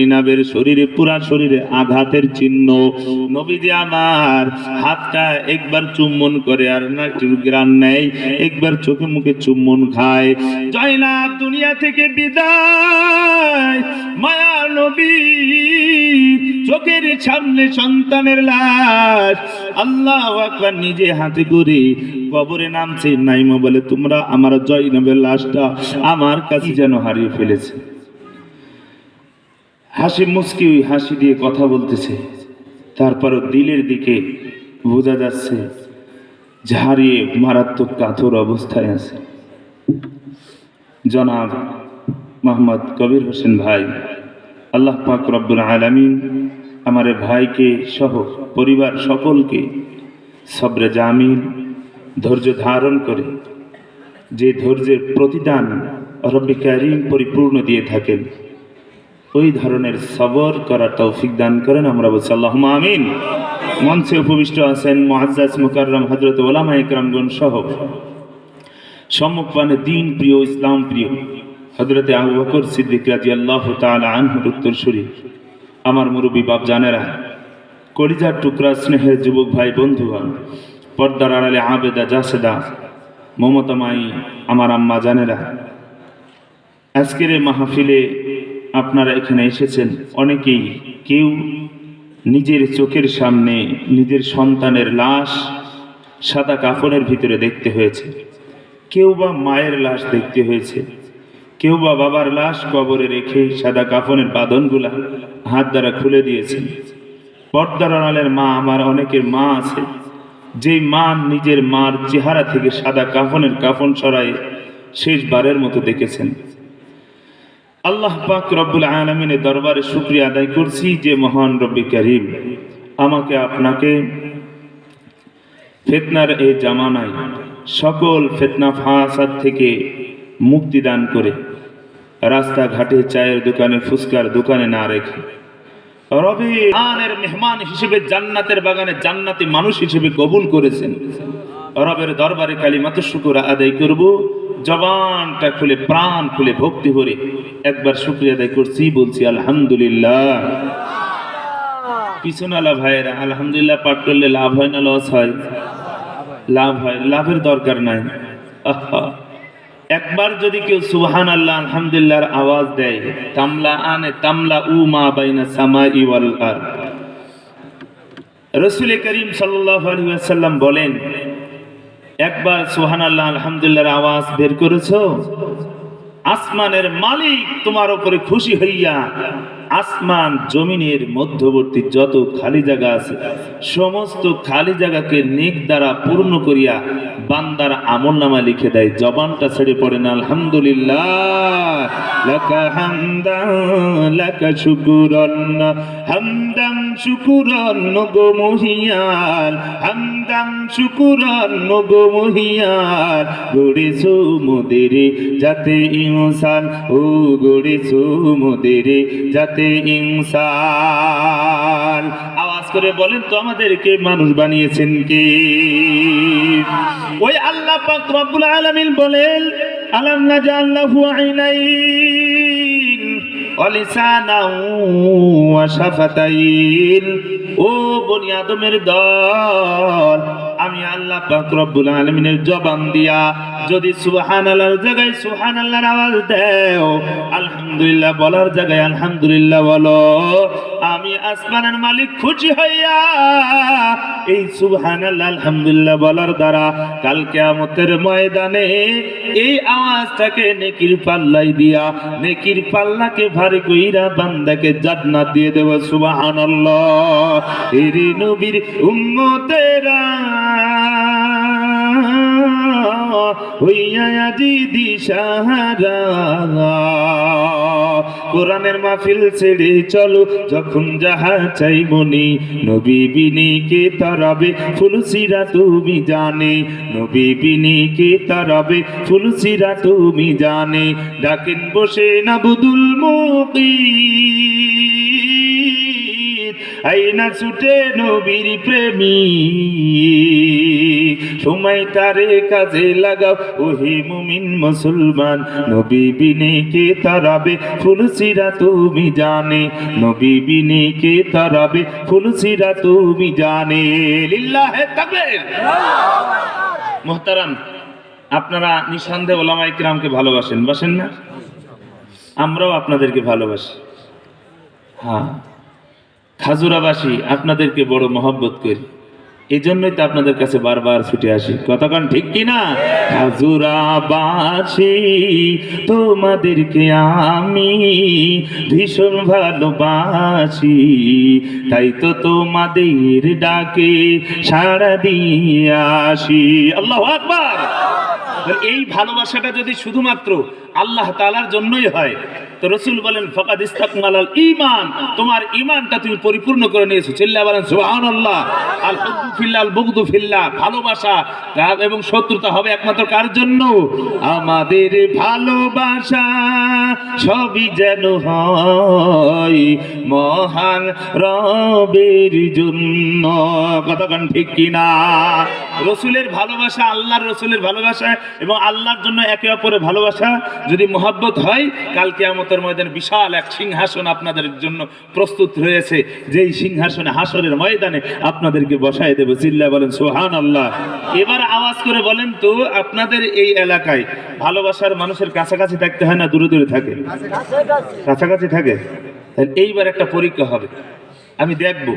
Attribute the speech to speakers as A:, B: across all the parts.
A: জাইনাবের শরীরে, পুরা শরীরে আঘাতের চিহ্ন। নবীজি আমার হাতটা একবার চুম্বন করে আর না একটু গ্রান নেয়, একবার চোখে মুখে চুম্বন খায়। জাইনাব দুনিয়া থেকে বিদায়, মায়া নবী চোখের সামনে সন্তানের লাশ, আল্লাহু আকবার, নিজে হাতে করে কবরে নামছে। নাইমা বলে, তোমরা আমার জাইনাবের লাশটা আমার কাছে যেন হারিয়ে ফেলেছে। হাসি মুস্কি হাসি দিয়ে কথা বলতেছে, তারপরও দিলের দিকে বোঝা যাচ্ছে ঝাড়িয়ে মারাত্মক কাতর অবস্থায় আছে। জনাব মোহাম্মদ কবির হোসেন ভাই, আল্লাহ পাক রব্বুল আলামিন আমার ভাইকে সহ পরিবার সকলকে সবরে জামিল, ধৈর্য ধারণ করে, যে ধৈর্যের প্রতিদান রব্বি কারীম পরিপূর্ণ দিয়ে থাকেন, ওই ধরনের সবর করার তৌফিক দান করেন। আমরা বলছি আল্লাহুম্মা আমিন। মঞ্চে উপবিষ্ট আছেন মুআজ্জাজ মুকাররম হযরত উলামা ইকরামগণ সহ সম্মুখপানে দ্বীন প্রিয়, ইসলাম প্রিয় হযরতে আবু বকর সিদ্দিক রাদিয়াল্লাহু তাআলা আনহুর উত্তরসূরি আমার মুরব্বী বাপ জানেরা, কলিজার টুকরা স্নেহের যুবক ভাই বন্ধুগণ, পর্দার আড়ালে আবেদা জাসেদা মমতামায়ী আমার আম্মা জানেরা, আজকের এই মাহফিলে আপনারা এখানে এসেছেন অনেকেই, কেউ নিজের চোখের সামনে নিজের সন্তানের লাশ সাদা কাফনের ভিতরে দেখতে হয়েছে, কেউ বা মায়ের লাশ দেখতে হয়েছে, কেউ বা বাবার লাশ কবরে রেখে সাদা কাফনের বাঁধনগুলা হাত দ্বারা খুলে দিয়েছেন। পর্দার আড়ালের মা, আমার অনেকের মা আছে, যেই মা নিজের মার চেহারা থেকে সাদা কাফনের কাফন সরাই শেষবারের মতো দেখেছেন। আল্লাহ পাক রব্বুল আলামিনের দরবারে শুকরিয়া আদায় করছি যে মহান রব্বি কারীম আমাকে আপনাকে ফিতনার এই জামানায় সকল ফিতনা ফাসাদ থেকে মুক্তি দান করে রাস্তাঘাটে চায়ের দোকানে ফুসকার দোকানে না রেখে রবি আনের মেহমান হিসেবে জান্নাতের বাগানে জান্নাতি মানুষ হিসেবে কবুল করেছেন। রবের দরবারে কালিমাতুশ শুকর আদায় করব, জবানটা খুলে প্রাণ খুলে ভক্তি ভরে একবার শুকরিয়া আদায় করছি, বলছি আলহামদুলিল্লাহ। পিছনালা ভাইয়েরা, আলহামদুলিল্লাহ পাঠ করলে লাভ হয় না লস হয়? লাভ হয়, লাভের দরকার নাই। একবার যদি কেউ সুবহানাল্লাহ আলহামদুলিল্লাহর আওয়াজ দেয়, তামলা আনে তামলা উ মা বাইনা সামাই ওয়াল আরদ। রাসূল করিম সাল্লাল্লাহু আলাইহি ওয়াসাল্লাম বলেন, একবার সুবহানাল্লাহ আলহামদুলিল্লাহর আওয়াজ বের করেছো, আসমানের মালিক তোমার উপরে খুশি হইয়া আসমান জমিনের মধ্যবর্তী যত খালি জায়গা আছে সমস্ত খালি জায়গাকে নেক দ্বারা পূর্ণ করিয়া বান্দার আমলনামা লিখে দেয়। জবানটা ছেড়ে পড়েন আলহামদুলিল্লাহ, লাকা হামদান লাকা শুকরান, হামদান শুকরান গো মহিয়ান, হামদান শুকরান গো মহিয়ান, গড়েছো মোদের যাতে ইনসান, ও গড়েছো মোদের যাতে ইনসান। আওয়াজ করে বলেন তো, আমাদেরকে মানুষ বানিয়েছেন কে? ওই আল্লাহ পাক রব্বুল আলামিন বলেন, আলাম নাজআল লাহু আইনাইন ওয়া লিসানান ওয়া শাফাতাইন। ও বনি আদমের দল, আমি আল্লাহ পাক রব্বুল আলামিনের জবান দিয়া যদি সুবহানাল্লাহর জায়গায় সুবহানাল্লাহর আওয়াজ দাও, আলহামদুলিল্লাহ বলার জায়গায় আলহামদুলিল্লাহ বলো, আমি আসমানের মালিক খুশি হইয়া এই সুবহানাল্লাহ আলহামদুলিল্লাহ বলার দ্বারা কাল কিয়ামতের ময়দানে এই আওয়াজটাকে নেকির পাল্লায় দিয়া নেকির পাল্লাকে ভারী কইরা বান্দাকে জান্নাত দিয়ে দেব। সুবহানাল্লাহ। এরে নবীর উম্মতেরা হইয়া আজি দিশাহারা, কোরআনের মাহফিল ছেড়ে চলো যখন যাহা চাই মনি, নবী বিনি কে তারাবে ফুলসিরা তুমি জানে, নবী বিনি কে তারাবে ফুলসিরা তুমি জানে, ডাকেন বসে নাবুদুল মুকিত আইনা ছুটে নবীর প্রেমী, সময়টারে কাজে লাগাও ওহে মুমিন মুসলমান, নবী বিনে কে তারাবে ফুলসিরা তুমি জানে, নবী বিনে কে তারাবে ফুলসিরা তুমি জানে। লিল্লাহে তাকবীর। মুহতারাম, আপনারা নিঃসন্দেহে ওলামায়ে কিরামকে ভালোবাসেন, বাসেন না? আমরাও আপনাদেরকে ভালোবাসি। হ্যাঁ, খাজুরাবাসী আপনাদেরকে বড় মহব্বত করি, এই জন্যই তো আপনাদের কাছে বারবার ছুটে আসি। কতক্ষণ ঠিক কিনা? খাজুরাবাসী তোমাদেরকে আমি ভীষণ ভালোবাসি, তাই তো তোমাদের ডাকে সাড়া দিয়ে আসি। আল্লাহু আকবার। এই ভালোবাসাটা যদি শুধুমাত্র আল্লাহ তাআলার জন্যই হয় তো রসুল বলেন ফাকাদ ইস্তাকমালাল ঈমান, তোমার ঈমানটা তুমি পরিপূর্ণ করে নিয়েছো। চিল্লায়া বলেন সুবহানাল্লাহ। আল হুব্বু ফিল্লাহ আল বুগদু ফিল্লাহ, ভালোবাসা রাগ এবং শত্রুতা হবে একমাত্র কার জন্য? আমাদের ভালোবাসা সবই যেন হয় মহান রবের জন্য। কতক্ষণ ঠিক কিনা? রসুলের ভালোবাসা, আল্লাহর রসুলের ভালোবাসা এবং আল্লাহর জন্য একে অপরের ভালোবাসা যদি মহব্বত হয়, কাল কিয়ামতের ময়দানে বিশাল এক সিংহাসন আপনাদের জন্য প্রস্তুত হয়েছে, যেই সিংহাসনে হাসরের ময়দানে আপনাদেরকে বসায় দেবে। চিল্লায় বলেন সুবহানাল্লাহ। এবার আওয়াজ করে বলেন তো, আপনাদের এই এলাকায় ভালোবাসার মানুষের কাছাকাছি থাকতে হয় না দূরে দূরে থাকে? কাছাকাছি থাকে। তাহলে এইবার একটা পরীক্ষা হবে, আমি দেখব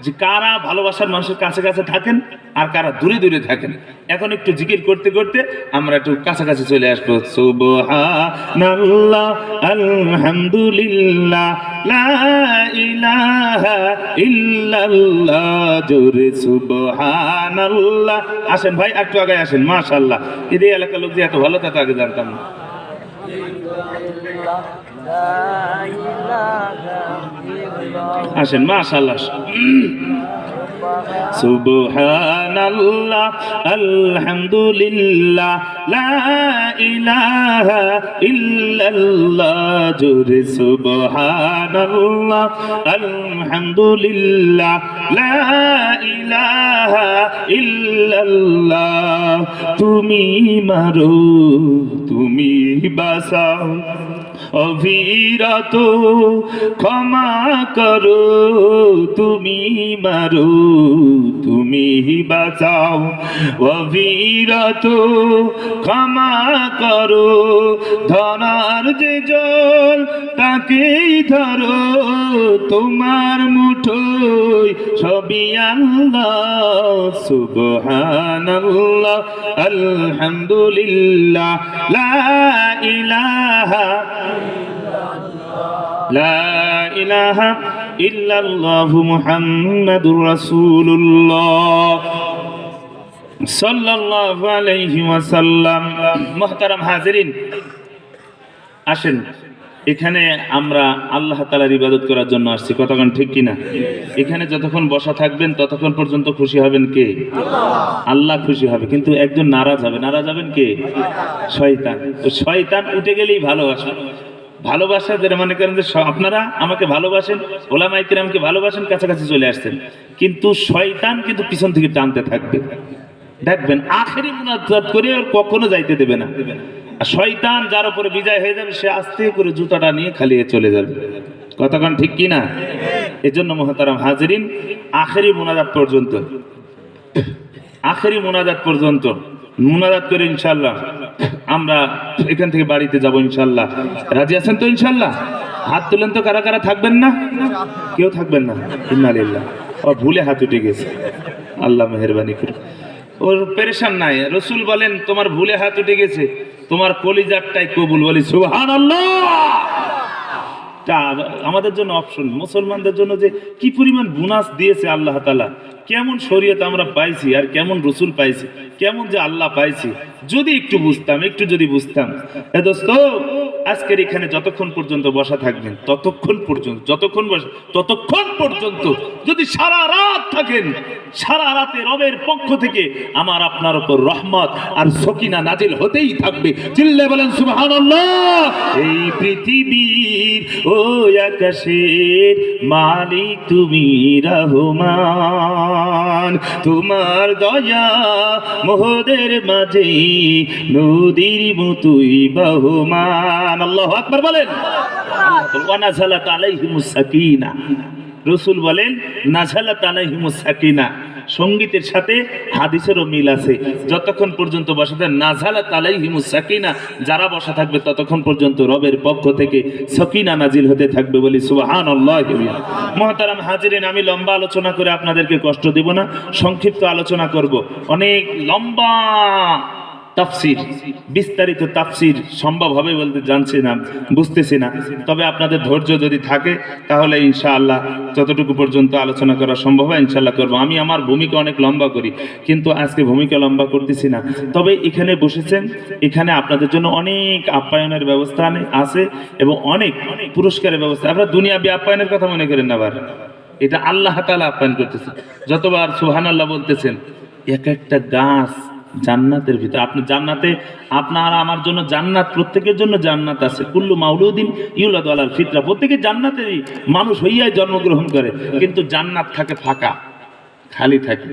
A: যে কারা ভালোবাসার মানুষের কাছে কাছে থাকেন আর কারা দূরে দূরে থাকেন। এখন একটু জিকির করতে করতে আমরা একটু কাছাকাছি চলে আসবো। সুবহানাল্লাহ আলহামদুলিল্লাহ লা ইলাহা ইল্লাল্লাহ, জোরে সুবহানাল্লাহ। আসেন ভাই, একটু আগে আসেন। মাশাআল্লাহ, এই এলাকার লোক যে এত ভালো তা তো আগে জানতাম না। আসেন, মাশাআল্লাহ। সুবহানাল্লাহ আলহামদুলিল্লাহ লা ইলাহা ইল্লাল্লাহ, জোরে সুবহানাল্লাহ আলহামদুলিল্লাহ লা ইলাহা ইল্লাল্লাহ। তুমি মারো তুমি বাঁচাও, অবিরত ক্ষমা করো, তুমি মারো তুমি বাঁচাও, অবিরত ক্ষমা করো, ধরার যে জল তাকেই ধরো, তোমার মুঠোয় সবই আল্লাহ। সুবহানাল্লাহ আলহামদুলিল্লাহ লা ইলাহা ইল্লাল্লাহু মুহাম্মাদুর রাসূলুল্লাহ সাল্লাল্লাহু আলাইহি ওয়াসাল্লাম। মুহতারাম হাজিরিন, আসেন, এখানে আমরা আল্লাহ তাআলার ইবাদত করার জন্য আসছি। কতক্ষণ ঠিক কিনা? এখানে যতক্ষণ বসা থাকবেন ততক্ষণ পর্যন্ত খুশি হবেন কে? আল্লাহ খুশি হবে, কিন্তু একজন নারাজ হবে। নারাজ হবেন কে? শয়তান। তো শয়তান উঠে গেলেই ভালোবাসা। ভালোবাসা যারা মনে করেন যে আপনারা আমাকে ভালোবাসেন, ওলামায়ে কিরামকে ভালোবাসেন, কাছাকাছি চলে আসছেন, কিন্তু শয়তান কিন্তু পিছন থেকে টানতে থাকবে। দেখবেন আখেরি মুনাজাত করে আর কখনো যাইতে দেবে না। আর শয়তান যার উপরে বিজয় হয়ে যাবে, সে আস্তে করে জুতাটা নিয়ে খালিয়ে চলে যাবে। কতক্ষণ ঠিক কিনা? এজন্য মুহতারাম হাজিরিন, আখেরি মুনাজাত পর্যন্ত মুনাজাত করে ইনশাআল্লাহ আমরা এখান থেকে বাড়িতে যাব ইনশাআল্লাহ। রাজি আছেন তো ইনশাআল্লাহ? হাত তুলেন তো, কারা কারা থাকবেন না? কেউ থাকবেন না? ইন্নালিল্লাহ। ও ভুলে হাত উঠে গেছে, আল্লাহ মেহেরবানি করে। ওর পেরেশান নাই, রসুল বলেন তোমার ভুলে হাত উঠে গেছে, তোমার কলিজারটাই কবুল। বলি সুবহানাল্লাহ। তা আমাদের জন্য অপশন, মুসলমানদের জন্য যে কি পরিমাণ বোনাস দিয়েছে আল্লাহ তাআলা, কেমন শরীয়ত আমরা পাইছি আর কেমন রসুল পাইছি, কেমন যে আল্লাহ পাইছি, যদি একটু বুঝতাম, একটু যদি বুঝতাম। দোস্ত, আজকের এখানে যতক্ষণ পর্যন্ত বসা থাকবেন, ততক্ষণ পর্যন্ত, যতক্ষণ বসা ততক্ষণ পর্যন্ত যদি সারা রাত থাকেন, সারা রাতে রবের পক্ষ থেকে আমার আপনার উপর রহমত আর সকিনা নাজিল হতেই থাকবে। চিল্লে বলেন সুবহানাল্লাহ। এই পৃথিবীর ও আকাশের মালিক তুমি রহমান, তোমার দয়া মোহদের মাঝে নদীর মতোই বহমান। আল্লাহু আকবার বলেন। ওয়া নাযালাত আলাইহিমুস সাকিনা, রাসূল বলেন নাযালাত আলাইহিমুস সাকিনা। সঙ্গীতের সাথে হাদিসেরও মিল আছে। যতক্ষণ পর্যন্ত বসা থাকবে নাযালাত আলাইহিমুস সাকিনা, যারা বসা থাকবে ততক্ষণ পর্যন্ত রবের পক্ষ থেকে সাকিনা নাজিল হতে থাকবে। বলি সুবহানাল্লাহ। মুহতারাম হাজিরিন, আমি লম্বা আলোচনা করে আপনাদেরকে কষ্ট দেব না, সংক্ষিপ্ত আলোচনা করব। অনেক লম্বা তাফসির, বিস্তারিত তাফসির সম্ভব হবে বলতে জানছি না, বুঝতেছি না। তবে আপনাদের ধৈর্য যদি থাকে তাহলে ইনশাআল্লাহ যতটুকু পর্যন্ত আলোচনা করা সম্ভব হয় ইনশাআল্লাহ করব। আমি আমার ভূমিকা অনেক লম্বা করি, কিন্তু আজকে ভূমিকা লম্বা করতেছি না। তবে এখানে বসেছেন, এখানে আপনাদের জন্য অনেক আপ্যায়নের ব্যবস্থা আছে এবং অনেক পুরস্কারের ব্যবস্থা। আপনারা দুনিয়াবি আপ্যায়নের কথা মনে করেন না, আবার এটা আল্লাহ তাআলা আপ্যায়ন করতেছে। যতবার সুবহানাল্লাহ বলতেছেন, এক একটা গাছ জান্নাতের ভিতর। আপনি জান্নাতে, আপনার আমার জন্য জান্নাত, প্রত্যেকের জন্য জান্নাত আছে। কুল্লু মাউলুদিন ইউলাদু আলাল ফিতরা, প্রত্যেকে জান্নাতেরই মানুষ হইয়াই জন্মগ্রহণ করে, কিন্তু জান্নাত থাকে ফাঁকা, খালি থাকে,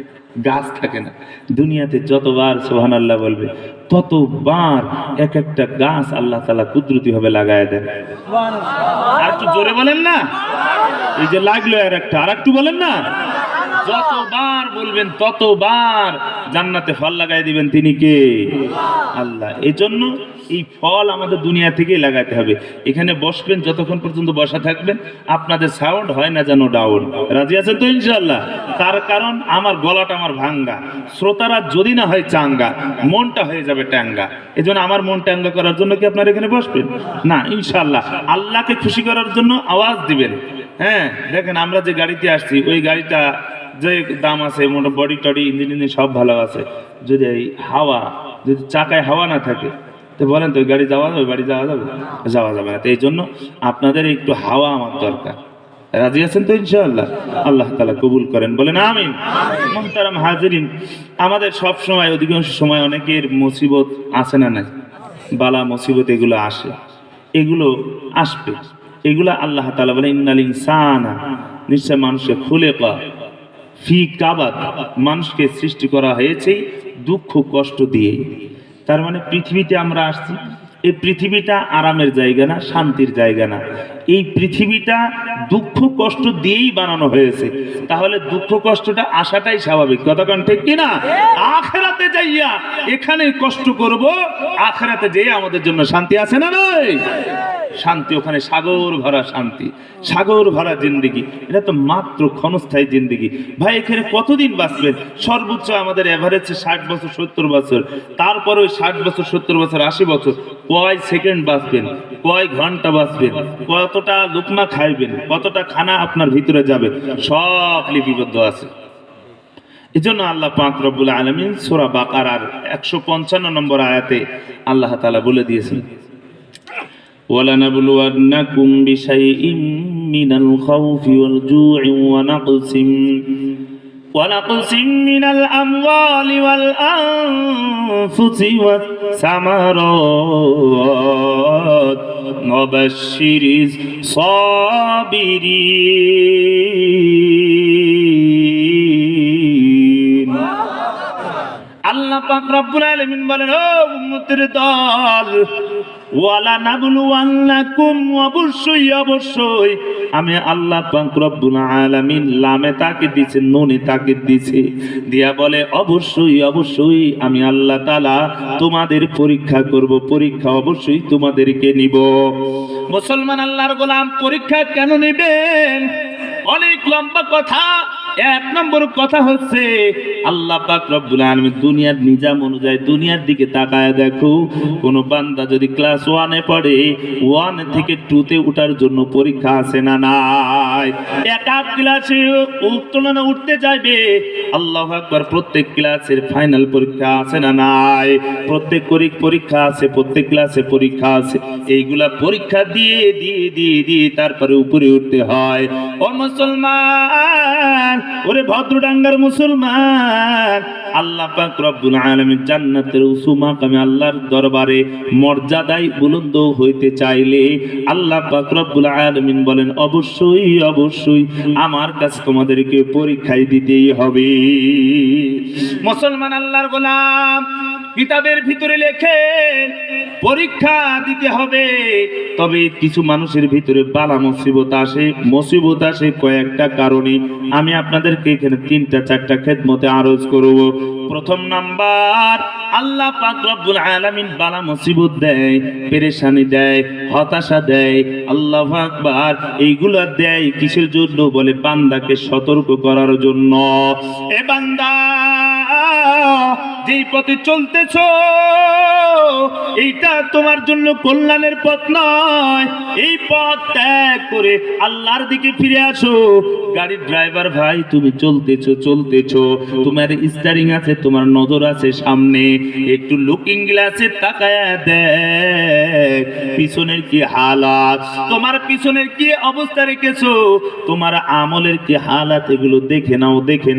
A: গাছ থাকে না। দুনিয়াতে যতবার সুবহানাল্লাহ বলবে ততবার এক একটা গাছ আল্লাহ তাআলা কুদরতি ভাবে লাগায় দেন। আর একটু জোরে বলেন না, এই যে লাগলো আর একটা, আর একটু বলেন না। যতবার বলবেন ততবার জান্নাতে ফল লাগাই দিবেন। তিনি কে? আল্লাহ। এই জন্য এই ফল আমাদের দুনিয়া থেকেই লাগাতে হবে। এখানে বসবেন, যতক্ষণ পর্যন্ত বসা থাকবেন আপনাদের সাউন্ড হয় না যেন ডাউন। রাজি আছেন তো ইনশাআল্লাহ? তার কারণ আমার গলাটা আমার ভাঙ্গা, শ্রোতারা যদি না হয় চাঙ্গা, মনটা হয়ে যাবে ট্যাঙ্গা। এই জন্য আমার মন ট্যাঙ্গা করার জন্য কি আপনারা এখানে বসবেন না? ইনশাআল্লাহ আল্লাহকে খুশি করার জন্য আওয়াজ দিবেন। হ্যাঁ, দেখেন আমরা যে গাড়িতে আসছি, ওই গাড়িটা যে দাম আছে, মোটা বডি টডি ইঞ্জিন সব ভালো আছে, যদি এই হাওয়া, যদি চাকায় হাওয়া না থাকে তো বলেন তো ওই গাড়ি যাওয়া যাবে? বাড়ি যাওয়া যাবে? যাওয়া যাবে না। তো এই জন্য আপনাদের একটু হাওয়া আমার দরকার। রাজি আছেন তো ইনশাআল্লাহ? আল্লাহ তাআলা কবুল করেন, বলেন আমিন। মুহতারাম হাজিরিন, আমাদের সব সময়, অধিকাংশ সময় অনেকের মুসিবত আসে না, নাই বালা মুসিবত এগুলো আসে, এগুলো আসবে, এগুলো আল্লাহ তাআলা বলেন ইন্নাল ইনসানা, নিশ্চয় মানুষকে খুলিকা ফি কাবাদ, মানুষকে সৃষ্টি করা হয়েছে দুঃখ কষ্ট দিয়ে। তার মানে পৃথিবীতে আমরা আসছি, এই পৃথিবীটা আরামের জায়গা না, শান্তির জায়গা না। এই পৃথিবীটা দুঃখ কষ্ট দিয়েই বানানো হয়েছে। তাহলে দুঃখ কষ্টটা আসাটাই স্বাভাবিক, কথা কারণ ঠিক কিনা? আখিরাতে যাইয়া এখানে কষ্ট করব, আখিরাতে যেয়ে আমাদের জন্য শান্তি আছে না নাই? শান্তি, ওখানে সাগর ভরা শান্তি, সাগর ভরা জিন্দিগি। এটা তো মাত্র ক্ষণস্থায়ী জিন্দিগি ভাই। এখানে কতদিন বাঁচবেন? সর্বোচ্চ আমাদের এভারেজ 60 বছর 70 বছর। তারপরে ওই 60 বছর 70 বছর 80 বছর কয় সেকেন্ড বাঁচবেন, কয় ঘন্টা বাঁচবেন, কতটা লুকমা খাইবেন, কতটা খানা আপনার ভিতরে যাবে, সব লিপিবদ্ধ আছে। এই জন্য আল্লাহ পাক রব্বুল আলামিন সূরা বাকারার 155 নম্বর আয়াতে আল্লাহ তাআলা বলে দিয়েছেন, وَلَنَبْلُوَنَّكُمْ بِشَيْءٍ مِّنَ الْخَوْفِ وَالْجُوعِ وَنَقْصٍ مِّنَ الْأَمْوَالِ وَالْأَنفُسِ وَالثَّمَرَاتِ وَبَشِّرِ الصَّابِرِينَ। আল্লাহ পাক রব্বুল আলামিন বলেন, ও উম্মতের দল, ওয়ালানাবলুওয়ান্নাকুম, অবশ্যই অবশ্যই আমি আল্লাহ পাক রব্বুল আলামিন লামে তাকিদ দিয়েছে, নুনে তাকিদ দিয়েছে, দিয়া বলে অবশ্যই অবশ্যই আমি আল্লাহ তাআলা তোমাদের পরীক্ষা করব, পরীক্ষা অবশ্যই তোমাদেরকে নিব। মুসলমান আল্লাহর গোলাম, পরীক্ষা কেন নেবেন? অনেক লম্বা কথা, এক নম্বর কথা হচ্ছে আল্লাহ পাক রব্বুল আলামিন দুনিয়ার নিজাম অনুযায়ী দুনিয়ার দিকে তাকায় দেখো, কোন বান্দা যদি ক্লাস 1 এ পড়ে 1 থেকে 2 তে উঠার জন্য পরীক্ষা আছে না নাই? এক ক্লাসে উত্তোলনে উঠতে যাবে, আল্লাহু আকবার, প্রত্যেক ক্লাসের ফাইনাল পরীক্ষা আছে না নাই? প্রত্যেক পরীক্ষা আছে, প্রত্যেক ক্লাসে পরীক্ষা আছে। এইগুলা পরীক্ষা দিয়ে দিয়ে দিয়ে দিয়ে তারপরে উপরে উঠতে হয়। ও মুসলমান, ওরে ভদ্রডাঙ্গার মুসলমান, আল্লাহ পাক রব্বুল আলামিন জান্নাতের উঁচু মাকামে আল্লাহর দরবারে মর্যাদায় বুলন্দ হইতে চাইলে আল্লাহ পাক রব্বুল আলামিন বলেন অবশ্যই অবশ্যই আমার কাছে তোমাদেরকে পরীক্ষায় দিতেই হবে। মুসলমান আল্লাহর গোলাম, কিতাবের ভিতরে লেখেন পরীক্ষা দিতে হবে। তবে কিছু মানুষের ভিতরে বালা মুসিবত আসে কয়েকটা কারণে। আমি আপনাদেরকে এখানে 3টা 4টা খেদমতে আরজ করব। প্রথম নাম্বার, আল্লাহ পাক রব্বুল আলামিন বালা মুসিবত দেয়, পেরেশানি দেয়, হতাশা দেয়, আল্লাহু আকবার, এইগুলা দেয় কিসের জন্য? বলে বান্দাকে সতর্ক করার জন্য। এ বান্দা, যেই পথে চলতেছো এইটা তোমার জন্য কল্যাণের পথ নয়। এই পথ ত্যাগ করে আল্লাহর দিকে ফিরে আসো। গাড়ির ড্রাইভার ভাই, তুমি চলতেছো, তোমার স্টিয়ারিং আছে, তোমার নজর আছে সামনে, একটু লুকিং গ্লাসে তাকায়া দেখ পিছনের কি হালাত, তোমার পিছনের কি অবস্থা রেখেছো, তোমার আমলের কি হালাত, এগুলো দেখে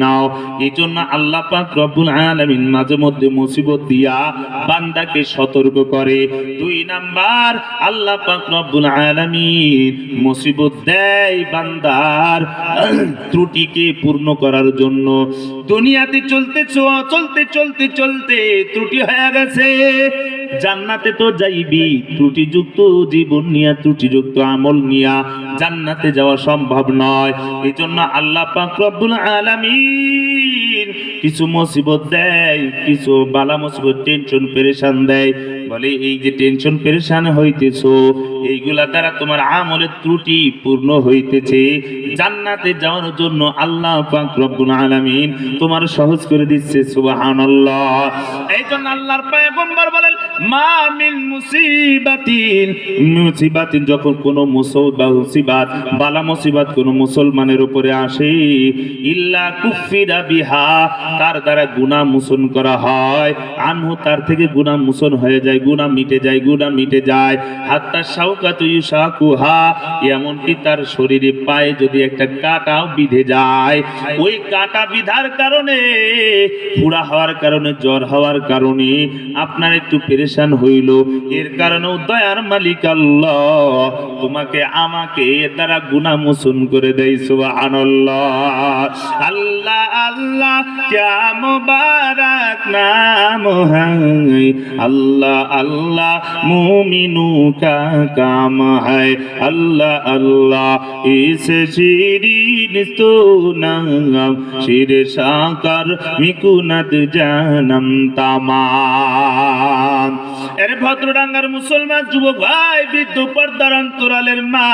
A: নাও। এই জন্য আল্লাহ পাক রব্বুল আলামিন মাঝে মধ্যে মুসিবত দিয়া বান্দাকে সতর্ক করে। 2 নাম্বার, আল্লাহ পাক রব্বুল আলামিন মুসিবত দেয় বান্দার ত্রুটিকে পূর্ণ করার জন্য। দুনিয়াতে চলতে ত্রুটি হয়ে গেছে, জান্নাতে তো যাইবি, ত্রুটিযুক্ত জীবন নিয়া, ত্রুটিযুক্ত আমল নিয়া জান্নাতে যাওয়া সম্ভব নয়। এই জন্য আল্লাহ পাক রব্বুল আলামিন কিছু মুসিবত দেয়, কিছু বালা মুসিবত, টেনশন পেরেশান দেয়। বলে এই যে টেনশন পেরেশান হইতেছো, এইগুলা দ্বারা তোমার আমলের ত্রুটি পূর্ণ হইতেছে। জান্নাতে যাওয়ার জন্য আল্লাহ পাক রব্বুল আলামিন তোমার সহজ করে দিচ্ছে। সুবহানাল্লাহ। এই জন্য আল্লাহর পয়গম্বর বলেন, মা মিন মুসিবাতিন, যখন কোন মুসিবত বালা মুসিবত কোন মুসলমানের উপরে আসে, ইল্লা কুফিরা বিহা, তার দ্বারা গুনাহ মোচন করা হয়, আনহু, তার থেকে গুনাহ মোচন হয়ে যায়, গুনাহ মিটে যায়, হাত্তা শাওকাতু ইউশাকুহা, এমনকি তার শরীরে পায়ে যদি একটা কাঁটাও বিঁধে যায়, ওই কাঁটা বিধার কারণে, ফুড়া হওয়ার কারণে, জ্বর হওয়ার কারণে আপনার একটু পেরেশান হইল, এর কারণেও দয়ার মালিক আল্লাহ তোমাকে আমাকে এর দ্বারা গুনাহ মোচন করে দেয়। সুবহানাল্লাহ। আল্লাহ আল্লাহ क्या मुबारक नाम है, अल्लाह अल्लाह मोमिनों का काम है, अल्लाह अल्लाह इस शीरीन तो नाम शीर शाकर मिकुनत जानम तमाम। এর ভদ্রডাঙ্গার মুসলমান যুবক ভাই, বৃদ্ধ পর্দার অন্তরালের মা,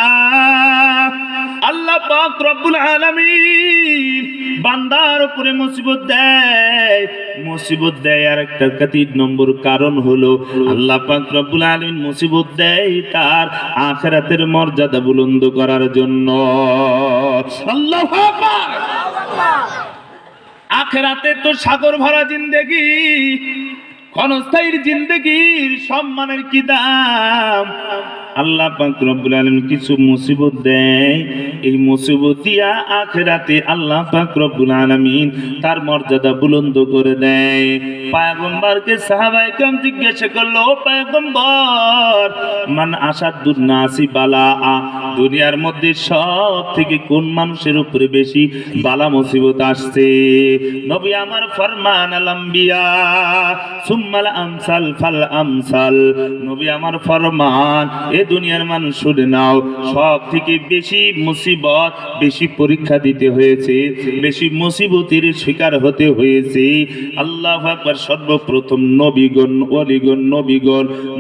A: আল্লাহ পাক রব্বুল আলামিন বান্দার উপরে মুসিবত দেয়। আর একটা 3 নম্বর কারণ হলো আল্লাহ পাক রব্বুল আলামিন মুসিবত দেয় তার আখিরাতের মর্যাদা বুলন্দ করার জন্য। আল্লাহু আকবার। আখিরাতে তো সাগর ভরা জিন্দেগি, ক্ষণস্থায়ীর জিন্দেগির সম্মানের কি দাম। আল্লাহ পাক রব্বুল আলামিন কিছু মুসিবত দেয়, এই মুসিবত দিয়া আখিরাতে আল্লাহ পাক রব্বুল আলামিন তার মর্যাদা বুলন্দ করে দেয়। পয়গম্বরকে সাহাবায়ে কেরাম জিজ্ঞাসা করলো, পয়গম্বর, মান আসাদুন নাসি বালাআ, দুনিয়ার মধ্যে সব থেকে কোন মানুষের উপরে বেশি বালা মুসিবত আসছে? নবী আমার ফরমান, আল আম্বিয়া সুম্মাল আমসাল ফাল আমসাল। নবী আমার ফরমান, এ দুনিয়ার মানুষ শুনে নাও, সব থেকে বেশি মুসিবত, বেশি পরীক্ষা দিতে হয়েছে, বেশি মুসিবতের শিকার হতে হয়েছে আল্লাহু আকবার, সর্বপ্রথম নবীগণ, ওলিগণ,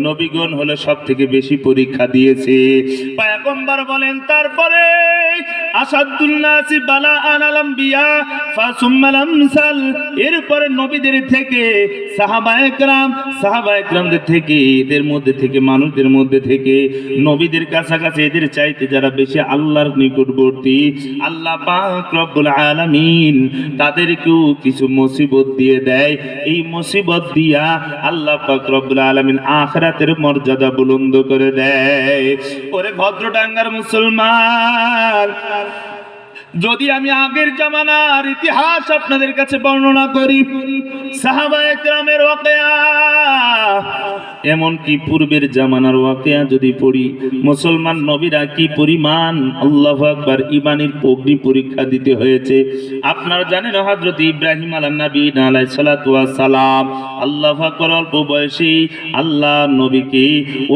A: নবীগণ হলো সব থেকে বেশি পরীক্ষা দিয়েছে। পয়গম্বর বলেন, তারপরে আসাদুন নাসি বালাআন আল আম্বিয়া ফাসুম্মাল আমসাল, এরপরে নবীদের থেকে সাহাবায়ে কেরামদের থেকে, এদের মধ্যে থেকে, মানুষদের মধ্যে থেকে, নবীদের কাছাকাছি এদের চাইতে যারা বেশি আল্লাহর নিকটবর্তী, আল্লাহ পাক রব্বুল আলামিন তাদেরকেও কিছু মুসিবত দিয়ে দেয়। এই মুসিবত দিয়া আল্লাহ পাক রব্বুল আলামিন আখিরাতের মর্যাদা বুলন্দ করে দেয়। ওরে ভদ্রডাঙ্গার মুসলমান, যদি আমি আগের জামানার ইতিহাস আপনাদের কাছে বর্ণনা করি, সাহাবায়ে কেরামের ওয়াকিয়া, এমনকি পূর্বের জামানার ওয়াকিয়া যদি পড়ি, মুসলমান নবীরা কি পরিমাণ আল্লাহু আকবার ঈমানের অগ্নি পরীক্ষা দিতে হয়েছে। আপনারা জানেন হযরত ইব্রাহিম আলাইহিস সালাতু ওয়াস সালাম, আল্লাহু আকবার, অল্প বয়সে আল্লাহ নবীকে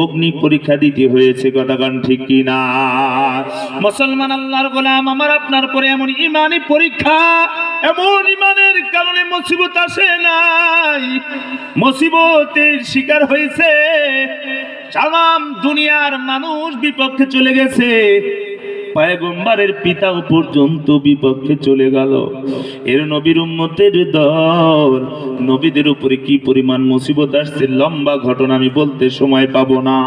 A: অগ্নি পরীক্ষা দিতে হয়েছে। কথাগান ঠিক কি না? মুসলমান আল্লাহর গোলাম, আমার আপনার পরে এমন ঈমানি পরীক্ষা, এমন ঈমানের কারণে মুসিবত আসে নাই, মুসিবতের শিকার হয়েছে, তামাম দুনিয়ার মানুষ বিপক্ষে চলে গেছে, পয়গম্বরের পিতাও পর্যন্ত বিপক্ষে চলে গেল। এর নবীর উম্মতের দল, নবীদের উপরে কি পরিমাণ মুসিবত আসছে, লম্বা ঘটনা আমি বলতে সময় পাবো না।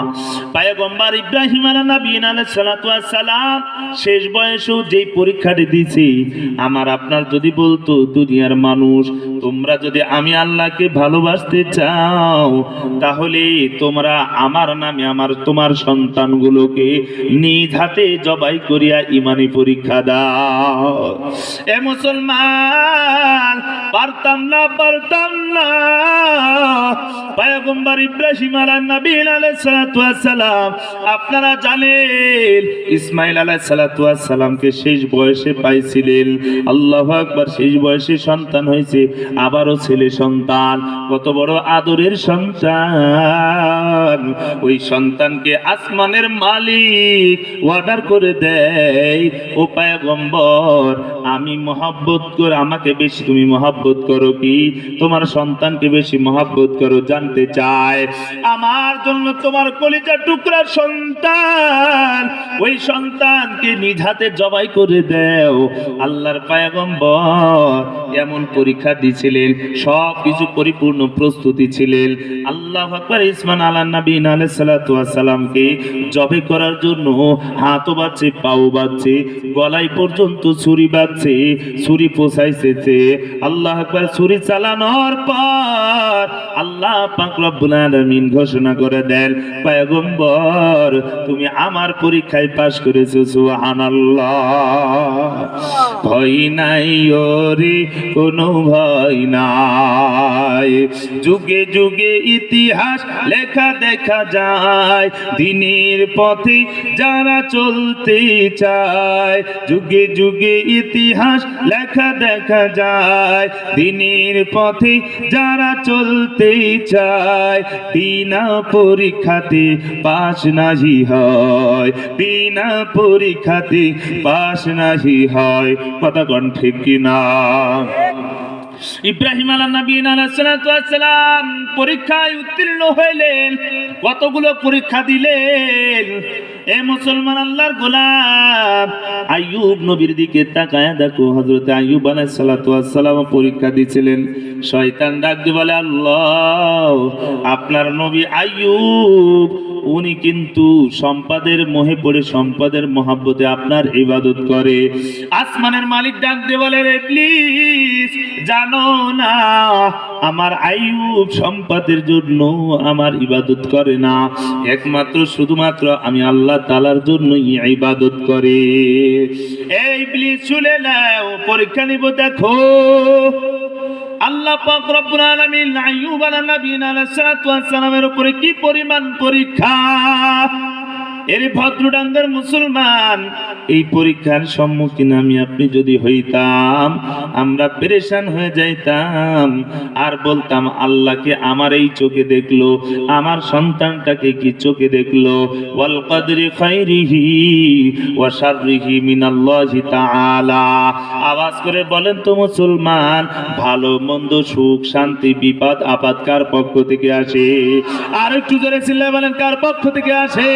A: পয়গম্বর ইব্রাহিম আলাইহিস সালাতু ওয়াস সালাম শেষ বয়সেও যেই পরীক্ষাটি দিয়েছি, আমার আপনার যদি বলতো দুনিয়ার মানুষ, তোমরা যদি আমি আল্লাহকে ভালোবাসতে চাও, তাহলে তোমরা আমার নামে তোমার সন্তানগুলোকে নিজ হাতে জবাই করিয়া ঈমানি পরীক্ষা দাও। এ মুসলমান, পারতাম না পয়গম্বর ইব্রাহিম আলাইহিস সালাতু ওয়াস সালাম, আপনারা জানেন ইসমাঈল আলাইহিস সালাতু ওয়াস সালামকে শেষ বয়সে পাইছিলেন। আল্লাহু আকবার, শেষ বয়সে সন্তান হয়েছে, আবারও ছেলে সন্তান, কত বড় আদরের সন্তান। ওই সন্তানকে আসমানের মালিক অর্ডার করে দেয়, ও পয়গম্বর, আমি মহব্বত করে, আমাকে বেশি তুমি মহব্বত করো কি তোমার সন্তানকে বেশি মহব্বত করো? জানতে চায়। আমার জন্য তোমার কলিজার টুকরার সন্তান, ওই সন্তানকে নিজ হাতে জবাই করে দাও। আল্লাহর পয়গম্বর এমন পরীক্ষা দিয়েছিলেন, সব কিছু পরিপূর্ণ প্রস্তুতি ছিলেন। আল্লাহু আকবার। ইসমাঈল আলাইহিস সালাতু ওয়াস সালামকে জবাই করার জন্য হাতও বাজছে, পাও বাজছে, গলায় পর্যন্ত ছুরি বাজছে, ছুরি পোছাইছে। আল্লাহু আকবার। ছুরি চালানোর পর আল্লাহ পাক রব্বুল আলামিন ঘোষণা করে দেন, পয়গম্বর তুমি আমার পরীক্ষায় পাশ করেছো। সুবহানাল্লাহ। ভয় নাই ওরে, কোনো ভয় নাই, যুগে যুগে ইতিহাস লেখা দেখা যায়, দিনের পথে যারা চলতে চায়, যুগে যুগে ইতিহাস লেখা দেখা যায়, দিনের পথে যারা চলতে চায়, বিনা পরীক্ষাতে পাস নাহি হয়, বিনা পরীক্ষাতে পাস নাহি হয়। কথা কোন ঠিক কিনা? ইব্রাহিম আলাইহিস সালাম পরীক্ষায় উত্তীর্ণ হইলেন, কতগুলো পরীক্ষা দিলেন। এ মুসলমান আল্লাহর গোলাম, আইয়ুব নবীর দিকে তাকায় দেখো, হযরত আইয়ুব আলাইহিস সালাম পরীক্ষা দিয়েছিলেন। শয়তান ডাক দিয়ে বলে, আল্লাহ, আপনার নবী আইয়ুব উনি কিন্তু সম্পদের মোহে পড়ে, সম্পদের মহব্বতে আপনার ইবাদত করে। আসমানের মালিক ডাক দিয়ে বলে, ইবলিস, জানো না আমার আইয়ুব সম্পদের জন্য আমার ইবাদত করে না, একমাত্র শুধুমাত্র আমি আল্লাহ তাআলার জন্যই ইবাদত করে। এই ইবলিস শুনে নাও, পরীক্ষা নিব। দেখো আল্লাহ পাক রব্বুল আলামিন আইয়ুব আলাইহিস সালামের উপরে কি পরিমাণ পরীক্ষা। এর ভদ্রডাঙ্গার মুসলমান, এই পরীক্ষার সম্মুখীন আমি আপনি যদি হইতাম, আমরা পেরেশান হয়ে যাইতাম, আর বলতাম আল্লাহকে আমার এই চোখে দেখলো, আমার সন্তানটাকে কি চোখে দেখলো। ওয়াল কদরি খাইরিহি ওয়া শাররিহি মিনাল্লাহি তাআলা। আওয়াজ করে বলেন তো মুসলমান, ভালো মন্দ, সুখ শান্তি, বিপদ আপদ কার পক্ষ থেকে আসে? আর একটু জোরে চিল্লায় বলেন, কার পক্ষ থেকে আসে?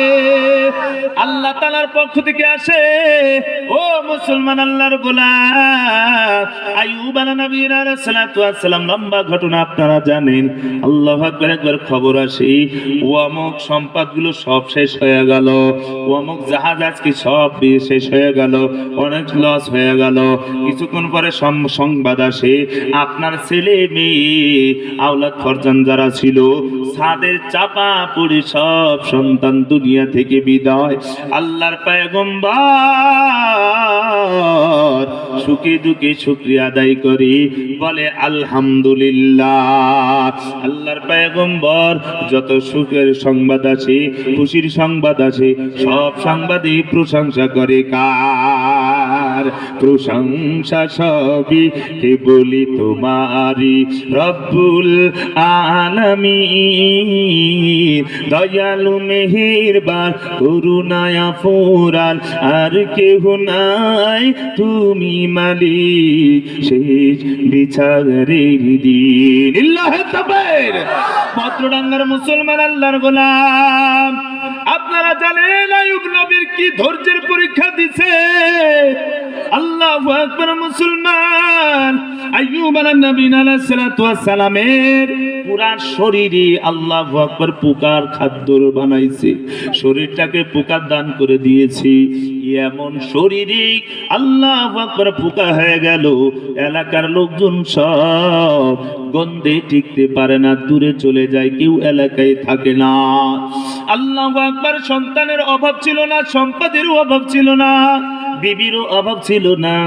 A: আল্লাহ তাআলার পক্ষ থেকে আসে। ও মুসলমান আল্লাহর গোলাম, আইয়ুব নবীর আলাইহিস সালাতু ওয়াস সালাম লম্বা ঘটনা আপনারা জানেন। আল্লাহু আকবার। একবার খবর আসে অমুক সম্পদগুলো সব শেষ হয়ে গেল, অমুক জাহাজ আজকে সব শেষ হয়ে গেল, অনেক লস হয়ে গেল। কিছুক্ষণ পরে সংবাদ আসে আপনার ছেলে মেয়ে আওলাদ ফরজান যারা ছিল ছাদের চাপা পড়ে সব সন্তান দুনিয়া থেকে বিদায়। আল্লাহর পয়গম্বর সুখে দুঃখে শুকরিয়া আদায় করে বলে আলহামদুলিল্লাহ। আল্লাহর পয়গম্বর যত সুখের সংবাদ আছে, খুশির সংবাদ আছে, সব সংবাদই প্রশংসা করে কার? প্রশংসা সবই কেবলই তোমারই রব্বুল আলামিন। দয়ালু মেহেরবান করুণায় ফুরান আর কেহ নাই, তুমি মালিক শেষ বিচারের দিন। আল্লাহু তাকবীর। ভদ্রডাঙ্গার মুসলমান আল্লাহর গোলাম, আপনারা জানেন আইয়ুব নবীর কি ধৈর্যের পরীক্ষা দিছে। আল্লাহু আকবার। মুসলমান আইয়ুব আলাইহিস সালাতু ওয়াস সালামের পুরা শরীরে আল্লাহু আকবার পোকার খাদ্য বানাইছে, শরীরটাকে পোকা দান করে দিয়েছি। এমন শরীরে আল্লাহু আকবার পোকা হয়ে গেল, এলাকার লোকজন সব গন্ধে টিকতে পারে না, দূরে চলে যায়, কেউ এলাকায় থাকে না। আল্লাহু আকবার। সন্তানের অভাব ছিল না, সম্পদের অভাব ছিল না, বিবিরও অভাব ছিল না।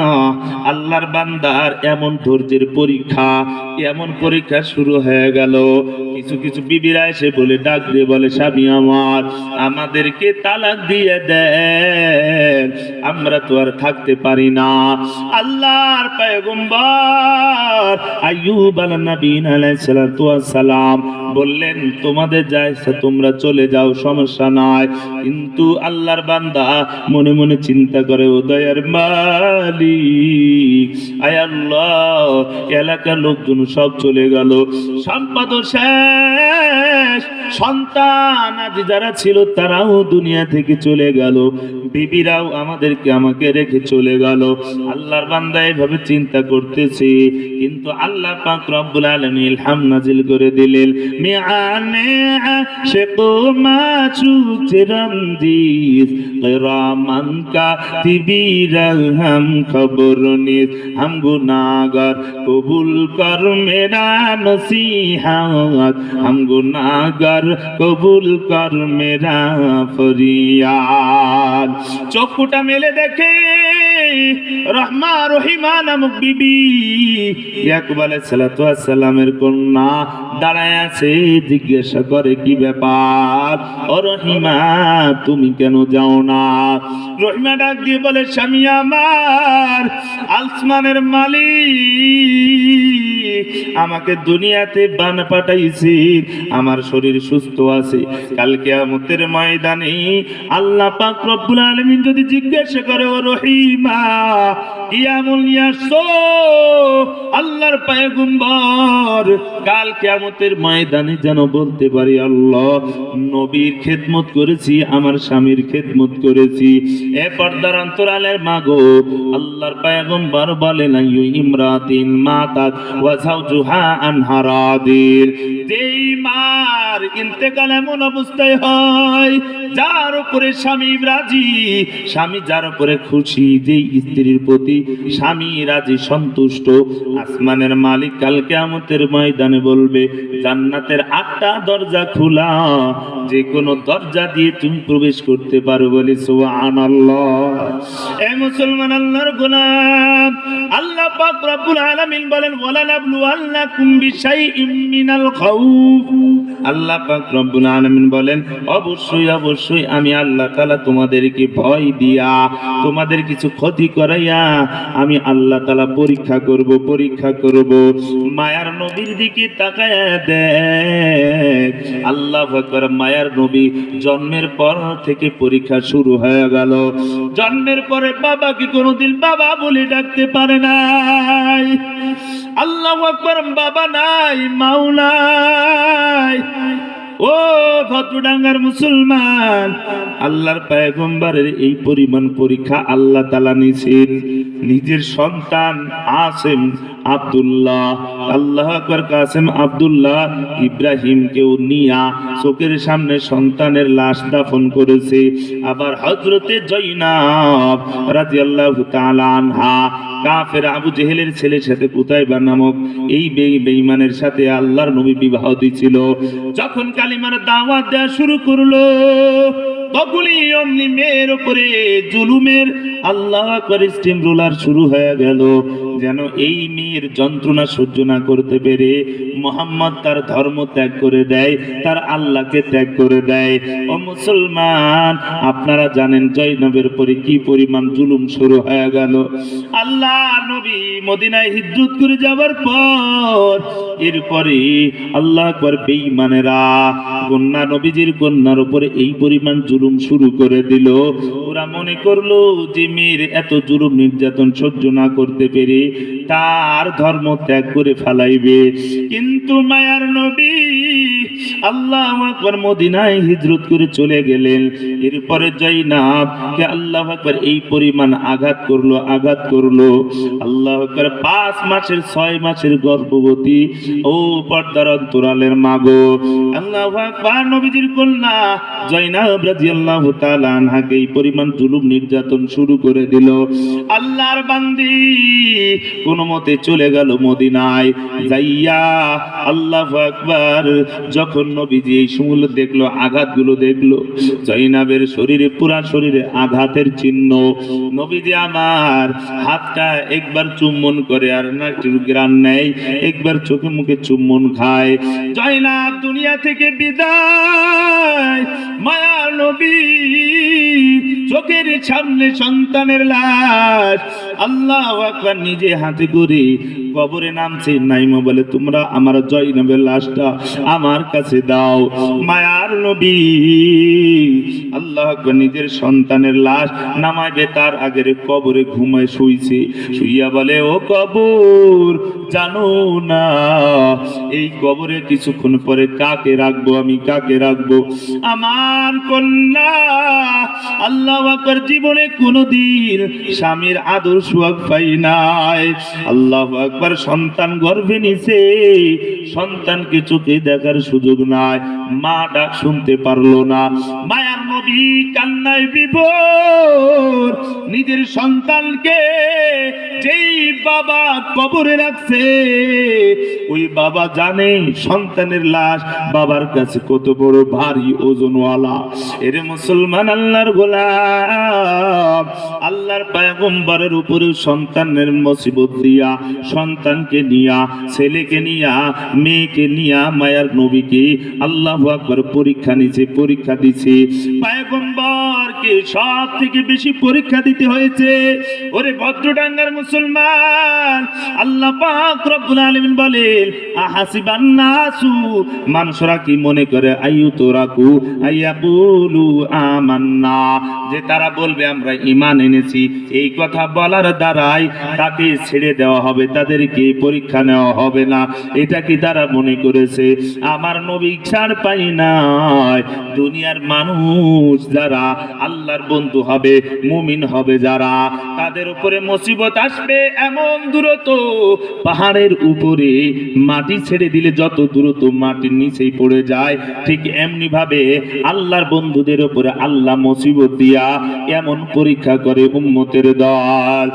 A: আল্লাহর বান্দার এমন ধৈর্যের পরীক্ষা, এমন পরীক্ষা শুরু হয়ে গেল। কিছু কিছু বিবিরা এসে বলে ডাক দিয়ে বলে স্বামী আমার, আমাদেরকে তালাক দিয়ে দেন, আমরা তো আর থাকতে পারি না। আল্লাহর পয়গম্বর আইয়ুব আলাইহিস সালাতু ওয়াস সালাম বললেন তোমাদের যা ইচ্ছা তোমরা চলে যাও, সমস্যা নাই। কিন্তু আল্লাহর বান্দা মনে মনে চিন্তা করে, ও দয়ার মালিক, আয় আল্লাহ, এলাকার লোকজন সব চলে গেল, সম্পদ শেষ, সন্তান আদি যারা ছিল তারাও দুনিয়া থেকে চলে গেল, বিবিরাও আমাকে রেখে চলে গেল। আল্লাহর বান্দা এভাবে চিন্তা করতেছে, কিন্তু আল্লাহ পাক রব্বুল আলামিন ইলহাম নাজিল করে দিলেন, মিআনে আশিকু মাচুক রমদিস কিরামান কাতিবিরা হাম খবর নিস, হাম গুনাহগার কবুল কর মেরা নসিহাত, হাম গুনাহগার কবুল কর মেরা ফরিয়াদ। চোখটা মেলে দেখে রহমা রহিমা নামক বিবি ইয়াকুব আলাইহিস সালাতু ওয়াস সালামের কন্যা দাঁড়ায় আছে, জিজ্ঞাসা করে কি ব্যাপার, ও রহিমা তুমি কেন যাও না? রহিমা ডাক দিয়ে বলে স্বামী আমার, আসমানের মালিক আমাকে দুনিয়াতে বান পাঠাইছে, আমার শরীর সুস্থ আছে, কাল কিয়ামতের ময়দানে আল্লাহ পাক রব্বুল আলামিন যদি জিজ্ঞাসা করে, ও রহিমা কি আমল নিয়ে আসছো? আল্লাহর পয়গম্বর কাল কিয়ামতের ময়দানে যেন বলতে পারি, আল্লাহ নবীর খেদমত করেছি, আমার স্বামীর খেদমত করেছি। এ পর্দার অন্তরালের মাগো, আল্লাহর পয়গম্বর বলেন, আইয়ু ইমরাতিন মাতাত ওয়া যাওজুহা আনহা রাদির, যেই মার ইন্তেকাল এমন অবস্থায় হয় যার উপরে স্বামী রাজি, স্বামী যার উপরে খুশি, যেই স্ত্রীর প্রতি স্বামী রাজি সন্তুষ্ট, আসমানের মালিক কাল কিয়ামতের ময়দানে বলবে, জান্নাতের 8টা দরজা খোলা, যে কোনো দরজা দিয়ে তুমি প্রবেশ করতে পারো। বলি সুবহানাল্লাহ। এ মুসলমান আল্লাহর গোলাম, আল্লাহ পাক রব্বুল আলামিন বলেন, ওয়ালা নাবলু আল্লাকুম বিশাইইম মিনাল খাউফ। আল্লাহ পাক রব্বুল আলামিন বলেন, অবশ্যই অবশ্যই আমি আল্লাহ তাআলা তোমাদেরকে ভয় দিয়া, তোমাদের কিছু ক্ষতি করাইয়া আমি আল্লাহ তাআলা পরীক্ষা করব। মায়ার নবীর দিকে তাকায়া দেখ, আল্লাহু আকবার। মায়ার নবী জন্মের পর থেকে পরীক্ষা শুরু হয়ে গেল। জন্মের পরে বাবাকে কোনোদিন বাবা বলে ডাকতে পারে নাই। আল্লাহু আকবার। বাবা নাই, মাও নাই। ও ভদ্রডাঙ্গার মুসলমান, আল্লাহর পয়গম্বরের এই পরিমাণ পরীক্ষা আল্লাহ তাআলা নিছেন নিজের সন্তান আসেম আব্দুল্লাহ, আল্লাহ আকবার, কাসেম আব্দুল্লাহ ইব্রাহিমকেও নিয়া চোখের সামনে সন্তানের লাশ দাফন করেছে। আবার হযরতে জয়নাব রাদিয়াল্লাহু তাআলা আনহা কাফের আবু জেহেলের ছেলের সাথে কুতাইবা নামক এই বেঈমানের সাথে আল্লাহর নবী বিবাহ দিয়েছিল। যখন কালিমার দাওয়াত দেওয়া শুরু করলো, তখনই অমনি মেয়ের উপরে জুলুমের আল্লাহ আকবার স্টিম রোলার শুরু হয়ে গেল। যেন এই মেয়ের যন্ত্রণা সহ্য না করতে পেরে মুহাম্মদ তার ধর্ম ত্যাগ করে দেয়, তার আল্লাহকে ত্যাগ করে দেয়। ও মুসলমান, আপনারা জানেন জয়নবের পরে কি পরিমাণ জুলুম শুরু হয়ে গেল। আল্লাহ নবী মদিনায় হিজরত করে যাওয়ার পর এরপরে আল্লাহ আকবার বেঈমানেরা কন্যা নবীজির কন্যার উপরে এই পরিমাণ জুলুম শুরু করে দিল। ওরা মনে করলো যে মেয়ের এত জুলুম নির্যাতন সহ্য না করতে পেরে তার ধর্ম ত্যাগ করে ফেলাইবে। কিন্তু মায়ার নবী আল্লাহু আকবার মদিনায় হিজরত করে চলে গেলেন। এরপরে জয়নাবকে আল্লাহু আকবার এই পরিমাণ আঘাত করলো আল্লাহু আকবার 5 মাসের 6 মাসের গর্ভবতী ও পর্দার অন্তরালের মাগো আল্লাহু আকবার নবীজির কন্যা জয়নাব রাদিয়াল্লাহু তাআলা আনহাকে এই পরিমাণ জুলুম নির্যাতন শুরু করে দিল। আল্লাহর বান্দি কোনো মতে চলে গেল মদিনায় যাইয়া। আল্লাহু আকবার, যখন নবীজি এই সমুল দেখলো, আঘাতগুলো দেখলো, জয়নাবের শরীরে পুরা শরীরে আঘাতের চিহ্ন, নবীজি আমার হাতটা একবার চুম্বন করে আর না একটু গ্রান নেয়, একবার চোখে মুখে চুম্বন খায়। জয়নাব দুনিয়া থেকে বিদায়, মায়ার নবী চোখের সামনে সন্তানের লাশ আল্লাহু আকবার নিজে হাতে করে কবরে নামছে। নাইমা বলে, তোমরা আমার জয়নবের লাশটা আমার কাছে দাও। মায়ার নবী আল্লাহু আকবার নিজের সন্তানের লাশ নামাবে তার আগের কবরে ঘুমায় শুইছে। শুইয়া বলে, ও কবর, জানো না এই কবরে কিছুক্ষণ পরে কাকে রাখবো? আমি কাকে রাখবো? আমার কন্যা আল্লাহু আকবার জীবনে কোনোদিন স্বামীর আদর সুয়াগ পাই নাই। আল্লাহু আকবার সন্তান গর্ভে নিছে, সন্তানকে চোখে দেখার সুযোগ নাই, মা ডাক শুনতে পারলো না। মায়ার নবী কান্নায় বিভোর, নিজের সন্তানকে যেই বাবা কবরে রাখছে ওই বাবা জানে সন্তানের লাশ বাবার কাছে কত বড় ভারী ওজনওয়ালা। এর মুসলমান আল্লাহর গোলাম, আল্লাহর পয়গম্বরের উপরে সন্তানের মুসিবত দিয়া, সন্তানকে নিয়া, ছেলেকে নিয়া, মেয়েকে নিয়া মায়ার নবীকে আল্লাহু আকবার পরীক্ষা নিছে, পরীক্ষা দিছে। পয়গম্বরকে সব থেকে বেশি পরীক্ষা দিতে হয়েছে। ওরে ভদ্রডাঙ্গার মুসলমান, আল্লাহ পাক রব্বুল আলামিন বলেন, আহাসিবান নাসু, মানুষরা কি মনে করে, আইয়ুতরাকু আইয়াকুলু আমান্না, যে তারা বলবে আমরা ঈমান এনেছি, এই কথা বলার দ্বারাই তাকে ছেড়ে দেওয়া হবে, তাদেরকে পরীক্ষা নেওয়া হবে না, এটা কি তারা মনে করেছে? আমার নবী ছাড় পাই নাই। দুনিয়ার মানুষ যারা আল্লাহর বন্ধু হবে, মুমিন হবে যারা, তাদের উপরে মুসিবত আসবে এমন দ্রুত, পাহাড়ের উপরে মাটি ছেড়ে দিলে যত দ্রুত মাটির নিচেই পড়ে যায়, ঠিক এমনি ভাবে আল্লাহর বন্ধুদের উপরে আল্লাহ মুসিবত দিয়া এমন পরীক্ষা করে উম্মতের দল।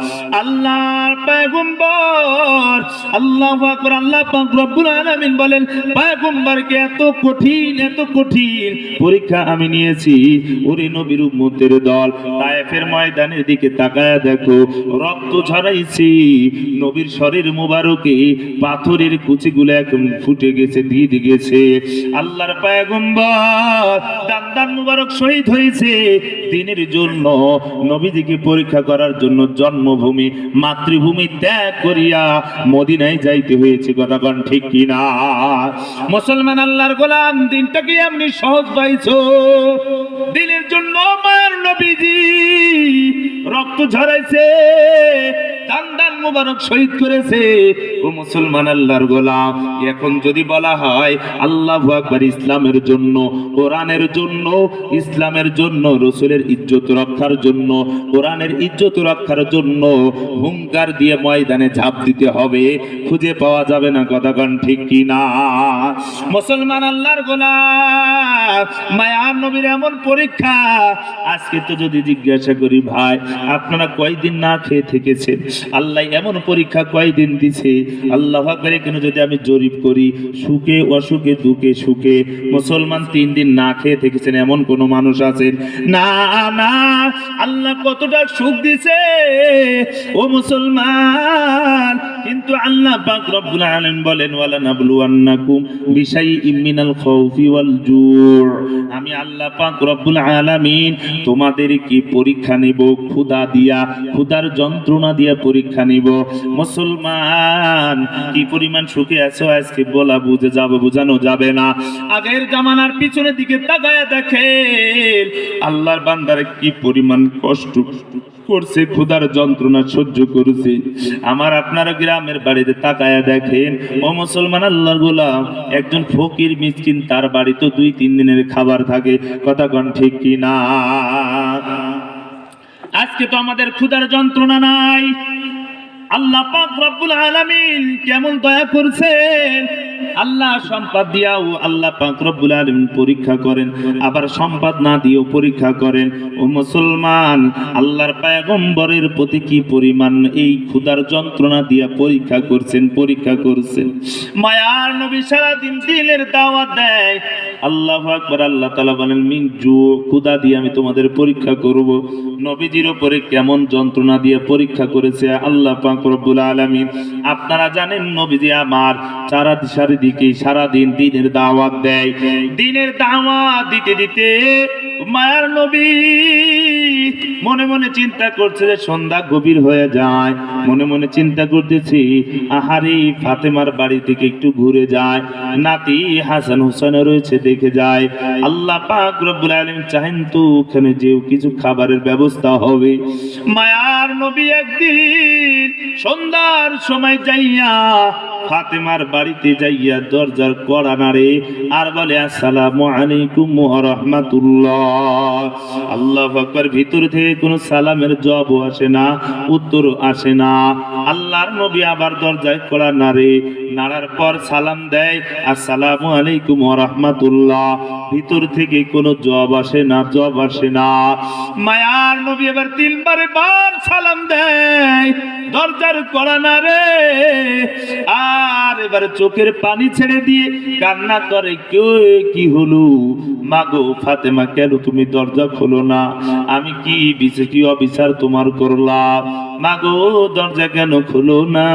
A: আল্লাহর পয়গম্বর আল্লাহু আকবার, আল্লাহ পাক রব্বুল আলামিন বলেন, পয়গম্বরকে এত কঠিন পরীক্ষা আমি নিয়েছি। ওরে নবীর উম্মতের দল, তায়েফের ময়দানের দিকে তাকায়া দেখো, রক্ত ঝরাইছি, নবীর শরীর মুবারকে পাথরের কুচিগুলো একদম ফুটে গেছে, দিয়ে গেছে। আল্লাহর পয়গম্বর দান মুবারক শহীদ হয়েছে দিনের জন্য, নবীজিকে পরীক্ষা করার জন্য জন্মভূমি মাতৃভূমি ত্যাগ করিয়া মদিনায় যাইতে হয়েছে। কথা কোন ঠিক কিনা? মুসলমান আল্লাহর গোলাম, দিনটাকে এমনি সহজ পাইছো? দিনের জন্য মায়ের নবীজি রক্ত ঝরাইছে, দান মুবারক শহীদ করেছে। ও মুসলমান আল্লাহর গোলাম, এখন যদি বলা হয় আল্লাহু আকবার ইসলামের জন্য, কোরআনের জন্য, ইসলামের জন্য, রাসূলের ইজ্জত রক্ষার জন্য, কোরআনের ইজ্জত রক্ষার জন্য হুঙ্কার দিয়ে ময়দানে ঝাঁপ দিতে হবে, খুঁজে পাওয়া যাবে না। কথা কোন ঠিক কি না? মুসলমান আল্লাহর গোলাম, মায়ার নবীর এমন পরীক্ষা। আজকে তো যদি জিজ্ঞাসা করি ভাই আপনারা কয়দিন না খেয়ে থেকেছেন, আল্লাহ এমন পরীক্ষা কয়দিন দিছে? আল্লাহু আকবার। এখানে যদি আমি জরিপ করি, সুখে অসুখে দুঃখে সুখে মুসলমান 3 দিন না খেয়ে থেকেছেন এমন কোন মানুষ আছেন? না না। আল্লাহ কতটা সুখ দিছে ও মুসলমান, কিন্তু আল্লাহ পাক রব্বুল আলামিন বলেন ওয়ালা নাবলুওয়ান্নাকুম বিশাইইম মিনাল খাউফি ওয়াল জু'। আমি আল্লাহ পাক রব্বুল আলামিন তোমাদের কি পরীক্ষা নেব? ক্ষুধা দিয়া, ক্ষুধার যন্ত্রণা দিয়া পরীক্ষা নিব। মুসলমান কি পরিমাণ সুখে আছো আজকে বলা বোঝানো যাবে না। আগের জামানার পিছনের দিকে তাকায়া দেখেন আল্লাহর বান্দারা কি পরিমাণ কষ্ট করছে, ক্ষুধার যন্ত্রণা সহ্য করেছে। আমার আপনারা গ্রামের বাড়িতে তাকায়া দেখেন ও মুসলমান আল্লাহর গোলাম, একজন ফকির মিসকিন তার বাড়িতে 2-3 দিনের খাবার থাকে। কথা কোন ঠিক কি না? আজকে তো আমাদের ক্ষুধার যন্ত্রণা নাই। আল্লাহ পাক রব্বুল আলামিন কেমন দয়া করছেন। আল্লাহ সম্পদ দিয়াও আল্লাহ পাক রব্বুল আলামিন পরীক্ষা করেন, আবার সম্পদ না দিয়েও পরীক্ষা করেন। ও মুসলমান, আল্লাহর পয়গম্বরের প্রতি কি পরিমাণ এই ক্ষুধার যন্ত্রণা দিয়া পরীক্ষা করছেন। মায়ার নবী সারাদিন দিনের দাওয়াত দেয়। আল্লাহু আকবার। আল্লাহ তাআলা বলেন মিন জু, ক্ষুধা দিয়ে আমি তোমাদের পরীক্ষা করব। নবীজির উপরে কেমন যন্ত্রণা দিয়ে পরীক্ষা করেছে আল্লাহ পাক রব্বুল আলামিন। আপনারা জানেন নবীজি আমার চারিদিকে সারাদিন দিনের দাওয়াত দেয়। দিনের দাওয়াত দিতে দিতে মায়ার নবী মনে মনে চিন্তা করছে যে সন্ধ্যা গভীর হয়ে যায়। মনে মনে চিন্তা করতেছি আহারে ফাতেমার বাড়ি থেকে একটু ঘুরে যায়, নাতি হাসান হোসেন রয়েছে দেখে যায়। আল্লাহ পাক রব্বুল আলামিন চাহেন তো ওখানে যেও কিছু খাবারের ব্যবস্থা হবে। মায়ার নবী একদিন সন্ধ্যার সময় যাইয়া ফাতেমার বাড়িতে যাইয়া দরজার কড়া নাড়ে আর বলে আসসালামু আলাইকুম ওয়া রাহমাতুল্লাহ। আল্লাহু আকবার। ভিতর থেকে কোনো সালামের জবাব আসে না, উত্তর আসে না। আল্লাহর নবী আবার দরজায় কড়া নাড়ে, নাড়ার পর সালাম দেয় আসসালামু আলাইকুম ওয়া রাহমাতুল্লাহ। ভিতর থেকে কোনো জবাব আসে না। মায়ার নবী এবার 3 বার সালাম দেয়, দরজার কড়া নাড়ে আর এবার চোখের পানি ছেড়ে দিয়ে কান্না করে, কি হলো মাগো ফাতেমা, কেন তুমি দরজা খোলো না? আমি কি অবিচার তোমার করলাম? মাগো দরজা কেন খোলো না?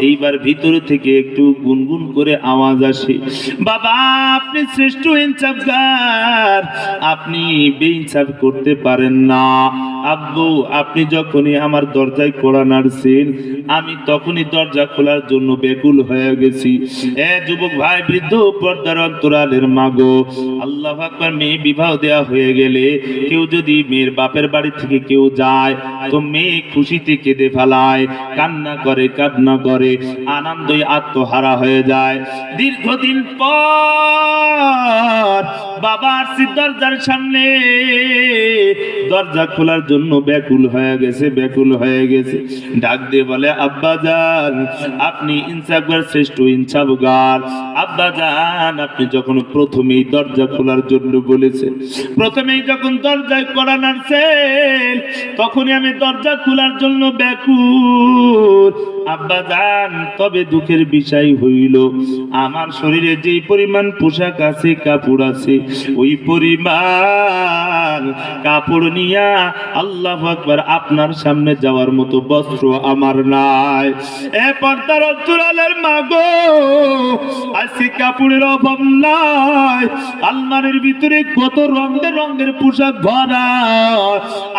A: এইবার ভিতর থেকে একটু গুনগুন করে আওয়াজ আসে, বাবা আপনি শ্রেষ্ঠ ইনসাফগার, আপনি বেইনসাফ করতে পারেন না। আব্বু আপনি যখনই আমার দরজায় কড়া নাড়ছেন আমি তখনই দরজা খোলার জন্য ব্যাকুল হয়ে গেছি। যুবক ভাই, বৃদ্ধ পর্দার অন্তরালের মাগো, আল্লাহু আকবার। মেয়ে বিবাহ দেয়া হয়ে গেলে কেউ যদি মেয়ের বাপের বাড়ি থেকে কেউ যায় তো মেয়ে খুশিতে কেঁদে ফেলায়, কান্না করে আনন্দে আত্মহারা হয়ে যায়। দীর্ঘদিন পর বাবা আসছে দরজার সামনে, দরজা খোলার জন্য ব্যাকুল হয়ে গেছে। ডাক দিয়ে বলে আব্বা জান, আপনি ইনসাফগার, শ্রেষ্ঠ ইনসাফগার। আব্বা জান আপনি যখন প্রথমেই দরজা খোলার জন্য বলেছেন, প্রথমেই যখন দরজায় কড়া নাড়ছেন তখনই আমি দরজা খোলার জন্য ব্যাকুল। আব্বা জান তবে দুঃখের বিষয় হইল আমার শরীরে যেই পরিমাণ পোশাক আছে, কাপড় আছে, ওই পরিমাণ কাপড় নিয়া আল্লাহু আকবার আপনার সামনে যাওয়ার মতো বস্ত্র আমার নাই। পর্দার অন্তরালের মাগো, আজকে কাপড়ের অভাব নাই, আলমারির ভিতরে কত রঙের পোশাক ভরা।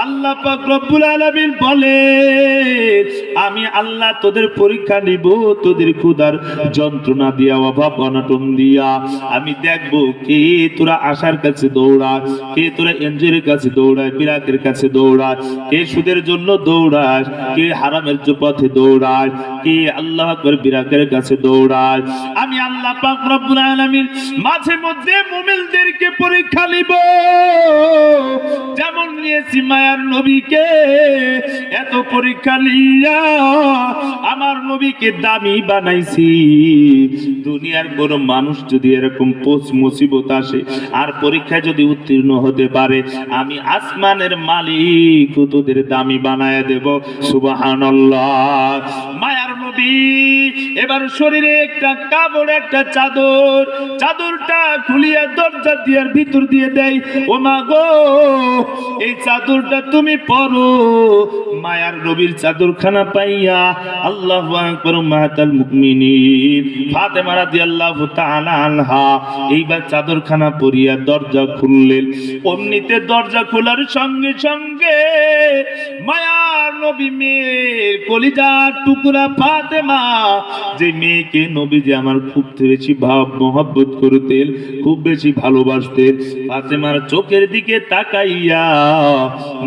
A: আল্লাহ পাক রব্বুল আলামিন বলে আমি আল্লাহ তোদের পরীক্ষা নিব, তোদের ক্ষুধার যন্ত্রণা দিয়া, অভাব অনাটন দিয়া আমি দেখব কে তোরা আশার কাছে দৌড়ায়, কে তোরা এনজয়ের কাছে দৌড়ায়, বিরাকের কাছে দৌড়ায়, কে সুদের জন্য দৌড়ায়, কে হারামের পথে দৌড়ায়, কে আল্লাহ আকবার বিরাকের কাছে দৌড়ায়। আমি আল্লাহ পাক রব্বুল আলামিন মাঝে মধ্যে মুমিনদেরকে পরীক্ষা নিব, যেমন নিয়েছি মায়ার নবীকে। এত পরীক্ষা নিয়া আমার নবীকে দামি বানাইছি। দুনিয়ার কোন মানুষ যদি এরকম মুসিবত আসে আর পরীক্ষায় যদি উত্তীর্ণ হতে পারে, আমি আসমানের মালিক তোদের দামি বানায় দেব। সুবহানাল্লাহ। মায়ার নবী এবার শরীরে একটা কাপড়, একটা চাদর, চাদরটা খুলিয়া দরজা দিয়ে ভিতর দিয়ে দেয়। ও মা গো, এই চাদরটা তুমি পরো। মায়ার নবীর চাদরখানা পাইয়া আল্লাহু আকবার উম্মাহাতুল মুমিনিন ফাতেমা রাদিয়াল্লাহু তাআলা আনহা এইবার চাদরখানা পরিয়া দরজা খুললেন। অমনিতে দরজা খোলার সঙ্গে সঙ্গে মায়ার নবী মেয়ের কলিজার টুকরা ফাতেমা, যে মেয়েকে নবীজি আমার খুব বেশি ভাব মহব্বত করতেন, খুব বেশি ভালোবাসতেন, ফাতেমার চোখের দিকে তাকাইয়া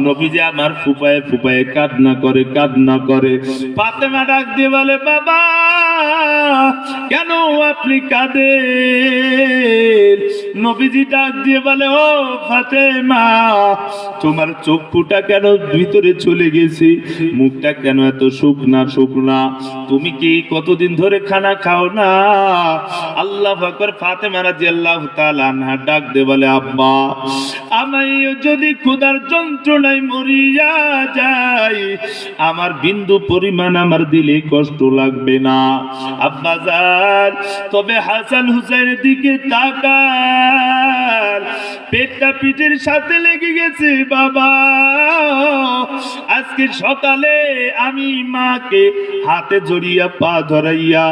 A: নবীজি আমার ফুপায়ে ফুপায়ে কান্না করে, কান্না করে। ফাতেমা ডাক দিয়ে বলে, বাবা কেন আপনি কাঁদেন? নবীজি ডাক দিয়ে বলে, ও ফাতেমা, তোমার চক্ষুটা কেন ভিতরে চলে গেছে, মুখটা কেন এত শুকনা শুকনা, তুমি কি কতদিন ধরে খানা খাও না? আল্লাহু আকবার। ফাতেমা রাদিয়াল্লাহু তাআলা আনহা ডাক দিয়ে বলে, আব্বা আমি যদি ক্ষুধার যন্ত্রণায় মরিয়া যাই, আমার বিন্দু পরিমাণ আমার দিলে কষ্ট লাগবে না আব্বা জান। তবে হাসান হুসাইনের দিকে তাকান, পেটটা পিঠের সাথে লেগে গেছে বাবা। আজকে সকালে আমি মাকে হাতে জড়িয়া পা ধরাইয়া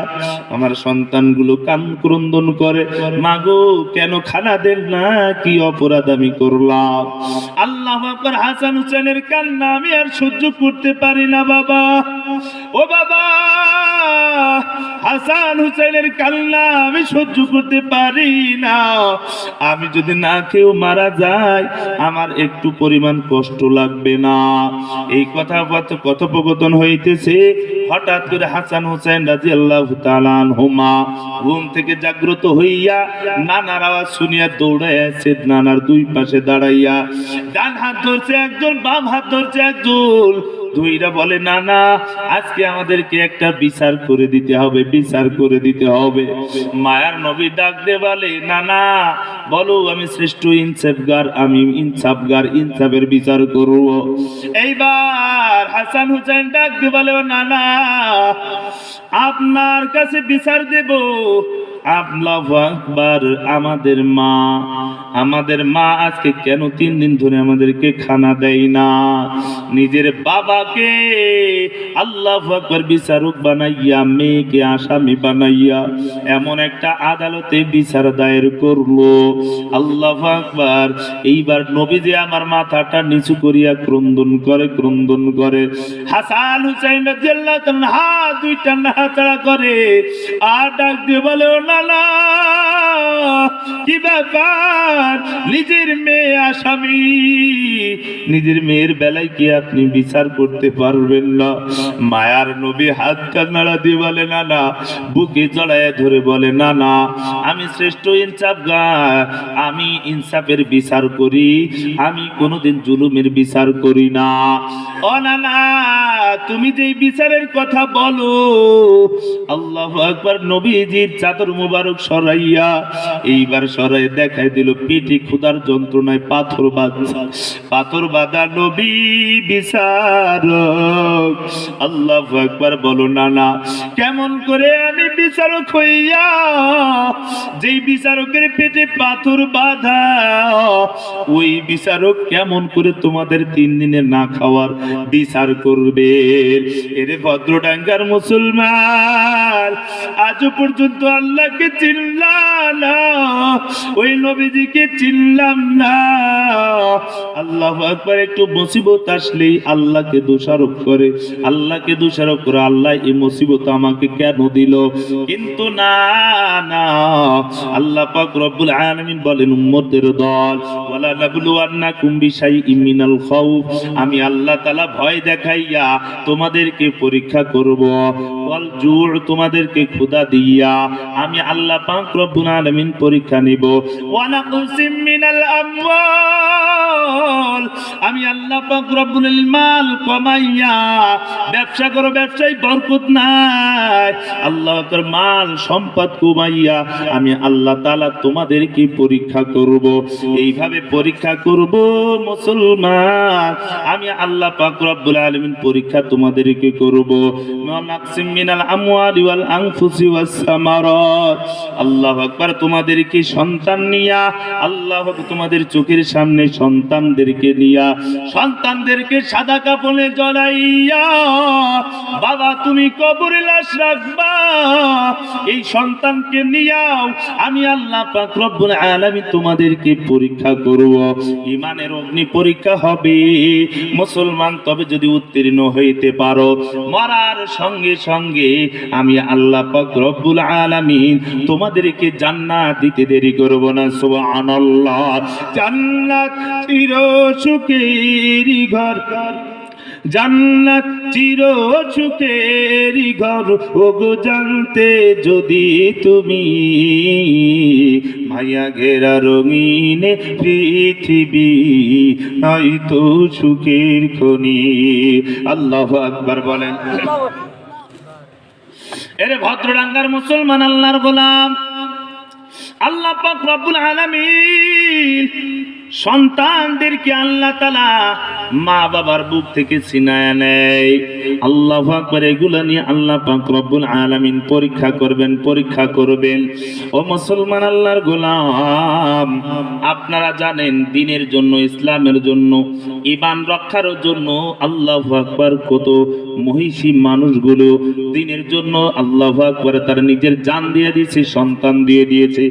A: আমার সন্তানগুলো কান ক্রন্দন করে, মাগো কেন খানা দেন না, কি অপরাধ আমি করলাম? আল্লাহু আকবার। হাসান হুসাইনের কান্না আমি আর সহ্য করতে পারি না বাবা। ও বাবা, হাসান হুসাইনের কান্না আমি সহ্য করতে পারি না। আমি যদি না কেউ মারা যায় আমার একটু পরিমাণ কষ্ট লাগবে না। এই কথা কথোপকথন হইতেছে, হঠাৎ করে হাসান হুসাইন রাদিয়াল্লাহু তাআলা আনহুমা ঘুম থেকে জাগ্রত হইয়া নানার আওয়াজ শুনিয়া দৌড়াইয়াছে, নানার দুই পাশে দাঁড়াইয়া ডান হাত ধরছে একজন, বাম হাত ধরছে একজন, দুইরা বলে, নানা আজকে আমাদেরকে একটা বিচার করে দিতে হবে, বিচার করে দিতে হবে। মায়ার নবী ডাক দিয়ে বলে, নানা বলো, আমি শ্রেষ্ঠ ইনসাফগার, আমি ইনসাফগার, ইনসাফের বিচার করব। এইবার হাসান হুসাইন ডাক দিয়ে বলে, নানা আপনার কাছে বিচার দেব। আল্লাহু আকবার। আমাদের মা আজকে কেন 3 দিন ধরে আমাদেরকে খানা দেয় না? নিজের বাবাকে আল্লাহু আকবার বিচারক বানাইয়া, মেয়েকে আসামি বানাইয়া এমন একটা আদালতে বিচার দায়ের করলো। আল্লাহু আকবার। এইবার নবীজি আমার মাথাটা নিচু করিয়া ক্রন্দন করে, ক্রন্দন করে। হাসান হুসাইন রাদিয়াল্লাহু তাআলা হাত দুইটা নাড়াচাড়া করে আর ডাক দিয়ে বলে, ও নানা কি ব্যাপার? নিজের মেয়ে আসামি, নিজের মেয়ের বেলায় কি আপনি বিচার করতে পারবেন না? মায়ার নবী হাতটা নাড়া দিয়ে বলে, নানা বুকে জড়ায় ধরে বলে, নানা আমি শ্রেষ্ঠ ইনসাফগার, আমি ইনসাফের বিচার করি, আমি কোনোদিন জুলুমের বিচার করি না। ও নানা তুমি যে বিচারের কথা বলো। আল্লাহু আকবার। নবীজির চাদর মুবারক সরাইয়া এইবার সরাই দেখাই দিল পেটে ক্ষুধার যন্ত্রণায় পাথর বাঁধা, পাথর বাঁধা নবী বিচারক। আল্লাহু আকবার। বলো নানা কেমন করে আমি বিচারক হইয়া, যেই বিচারকের পেটে পাথর বাঁধা, ওই বিচারক কেমন করে তোমাদের 3 দিনের না খাওয়ার বিচার করবে? এরে ভদ্রডাঙ্গার মুসলমান, আজও পর্যন্ত আল্লাহকে চিনলা না, ওই নবীজিকে চিনলাম না। আল্লাহু আকবার। একটু মুসিবত আসলেই আল্লাহকে দোষারোপ করে, আল্লাহকে দোষারোপ করে, আল্লাহ এই মুসিবত আমাকে কেন দিল? কিন্তু না না, আল্লাহ পাক রব্বুল আলামিন বলেন উম্মতের দল, ওয়ালা নাবলুওয়ান্নাকুম বিশাইইম মিনাল খাউফ, আমি আল্লাহ তাআলা ভয় দেখাইয়া তোমাদেরকে পরীক্ষা করব, ওয়াল জুউ, তোমাদেরকে ক্ষুধা দিয়া আমি আল্লাহ পাক রব্বুল আলামিন পরীক্ষা নিব, ওয়া নাকসিম মিনাল আমওয়াল, আমি আল্লাহ পাক রব্বুল মাল কমাইয়া, ব্যবসা করো ব্যবসায় বরকত নাই, আল্লাহ তাআলা মাল সম্পদ কমাইয়া আমি আল্লাহ তাআলা তোমাদেরকে পরীক্ষা করব। এইভাবে পরীক্ষা করব মুসলমান, আমি আল্লাহ পাক রব্বুল আলামিন পরীক্ষা তোমাদেরকে করব। নাকসিম মিনাল আমওয়ালি ওয়াল আনফুসি ওয়াস সামারাত, আল্লাহু আকবার। তোমাদেরকে সন্তান নিয়া, আল্লাহু আকবার, তোমাদের চোখের সামনে সন্তানদেরকে নিয়া, সন্তানদেরকে সাদা কাপড়ে জড়াইয়া, বাবা তুমি কবরে লাশ রাখবা, এই সন্তানকে নিয়াও আমি আল্লাহ পাক রব্বুল আলামিন তোমাদেরকে পরীক্ষা করব। ঈমানের অগ্নি পরীক্ষা হবে মুসলমান। তবে যদি উত্তীর্ণ হইতে পারো, মরার সঙ্গে সঙ্গে আমি আল্লাহ পাক রব্বুল আলামিন তোমাদেরকে জান্নাত দিতে দেরি করব না। সুবহানাল্লাহ। জান্নাত চির সুখের ঘর, জান্নাত চির সুখের ঘর, ওগো জানতে যদি তুমি, মায়া ঘেরা রঙিন পৃথিবী হয়তো সুখের খনি। আল্লাহু আকবার বলেন। এরে ভদ্রডাঙ্গার মুসলমান, আল্লাহর গোলাম, আল্লাহ পাক রব্বুল আলামিন সন্তানদেরকে আল্লাহ তাআলা মা বাবার বুক থেকে ছিনায় নেয়। আল্লাহু আকবার। এগুলো নিয়ে আল্লাহ পাক রব্বুল আলামিন পরীক্ষা করবেন, পরীক্ষা করবেন। ও মুসলমান, আল্লাহর গোলাম, আপনারা জানেন দ্বীনের জন্য, ইসলামের জন্য, ঈমান রক্ষার জন্য আল্লাহু আকবার কত মহিষী মানুষগুলো দ্বীনের জন্য আল্লাহু আকবার তার নিজের জান দিয়ে দিয়েছে, সন্তান দিয়ে দিয়েছে।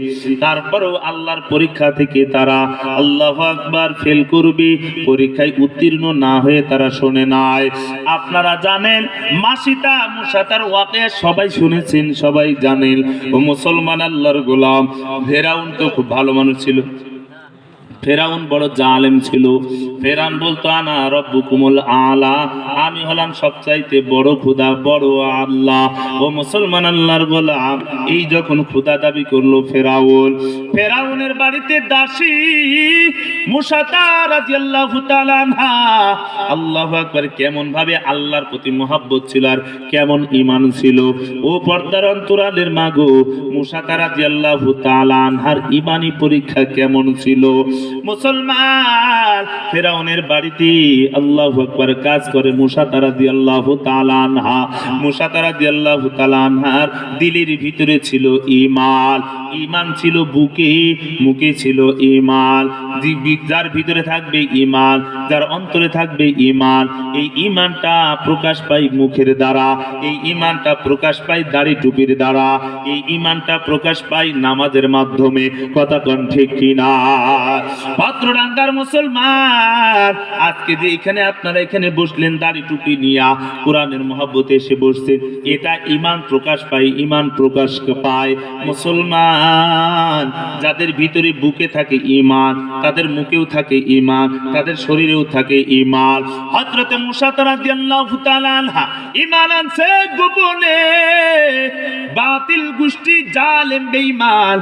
A: তারপরেও আল্লাহর পরীক্ষা থেকে তারা আল্লাহু আকবার ফেল করবে, পরীক্ষায় উত্তীর্ণ না হয়ে তারা শোনে নাই। আপনারা জানেন মাসিতা মুসাতার ওয়াকিয়া সবাই শুনেছেন, সবাই জানেন। ও মুসলমান, আল্লাহর গোলাম, ফেরাউন তো খুব ভালো মানুষ ছিল। ফেরাউন বড় জালেম ছিল। ফেরাউন বলতো আনা রব্বুকুমুল আলা, আমি হলাম সবচাইতে বড় খোদা, বড় আল্লাহ। ও মুসলমান, আল্লাহর গোলাম, এই যখন খোদা দাবি করলো ফেরাউন, ফেরাউনের বাড়িতে দাসী মুসাতা রাদিয়াল্লাহু তাআলা আনহা, আল্লাহু আকবার, কেমন ভাবে আল্লাহর প্রতি মহব্বত ছিল আর কেমন ঈমান ছিল। ও পর্দার অন্তরালের মাগো, মুসাতা রাদিয়াল্লাহু তাআলা আনহার ঈমানি পরীক্ষা কেমন ছিল? মুসলমান, ফেরাউনের বাড়িতে আল্লাহু আকবার কাজ করে মুসাতা রাদিয়াল্লাহু তাআলা আনহা। মুসাতা রাদিয়াল্লাহু তাআলা আনহার দিলের ভিতরে ছিল ঈমান, ঈমান ছিল বুকে, মুখে ছিল ঈমান। যার ভিতরে থাকবে ঈমান, যার অন্তরে থাকবে ঈমান, এই ঈমানটা প্রকাশ পায় মুখের দ্বারা, এই ঈমানটা প্রকাশ পায় দাড়ি টুপির দ্বারা, এই ঈমানটা প্রকাশ পায় নামাজের মাধ্যমে। কথা কোন ঠিক কিনা? ভদ্রডাঙ্গার মুসলমান, আজকে যে এখানে আপনারা এখানে বসলেন দাড়ি টুপি নিয়া, কোরআনের মহব্বতে এসে বসছেন, এটা ঈমান প্রকাশ পায়, ঈমান প্রকাশ পায়। মুসলমান, যাদের ভিতরে বুকে থাকে ঈমান, তাদের মুখেও থাকে ঈমান, তাদের শরীরেও থাকে ঈমান। হযরতে মুসা রাদিয়াল্লাহু তাআলা আনহা ঈমান আনছে গোপনে, বাতিল গোষ্ঠী জালেম বেঈমান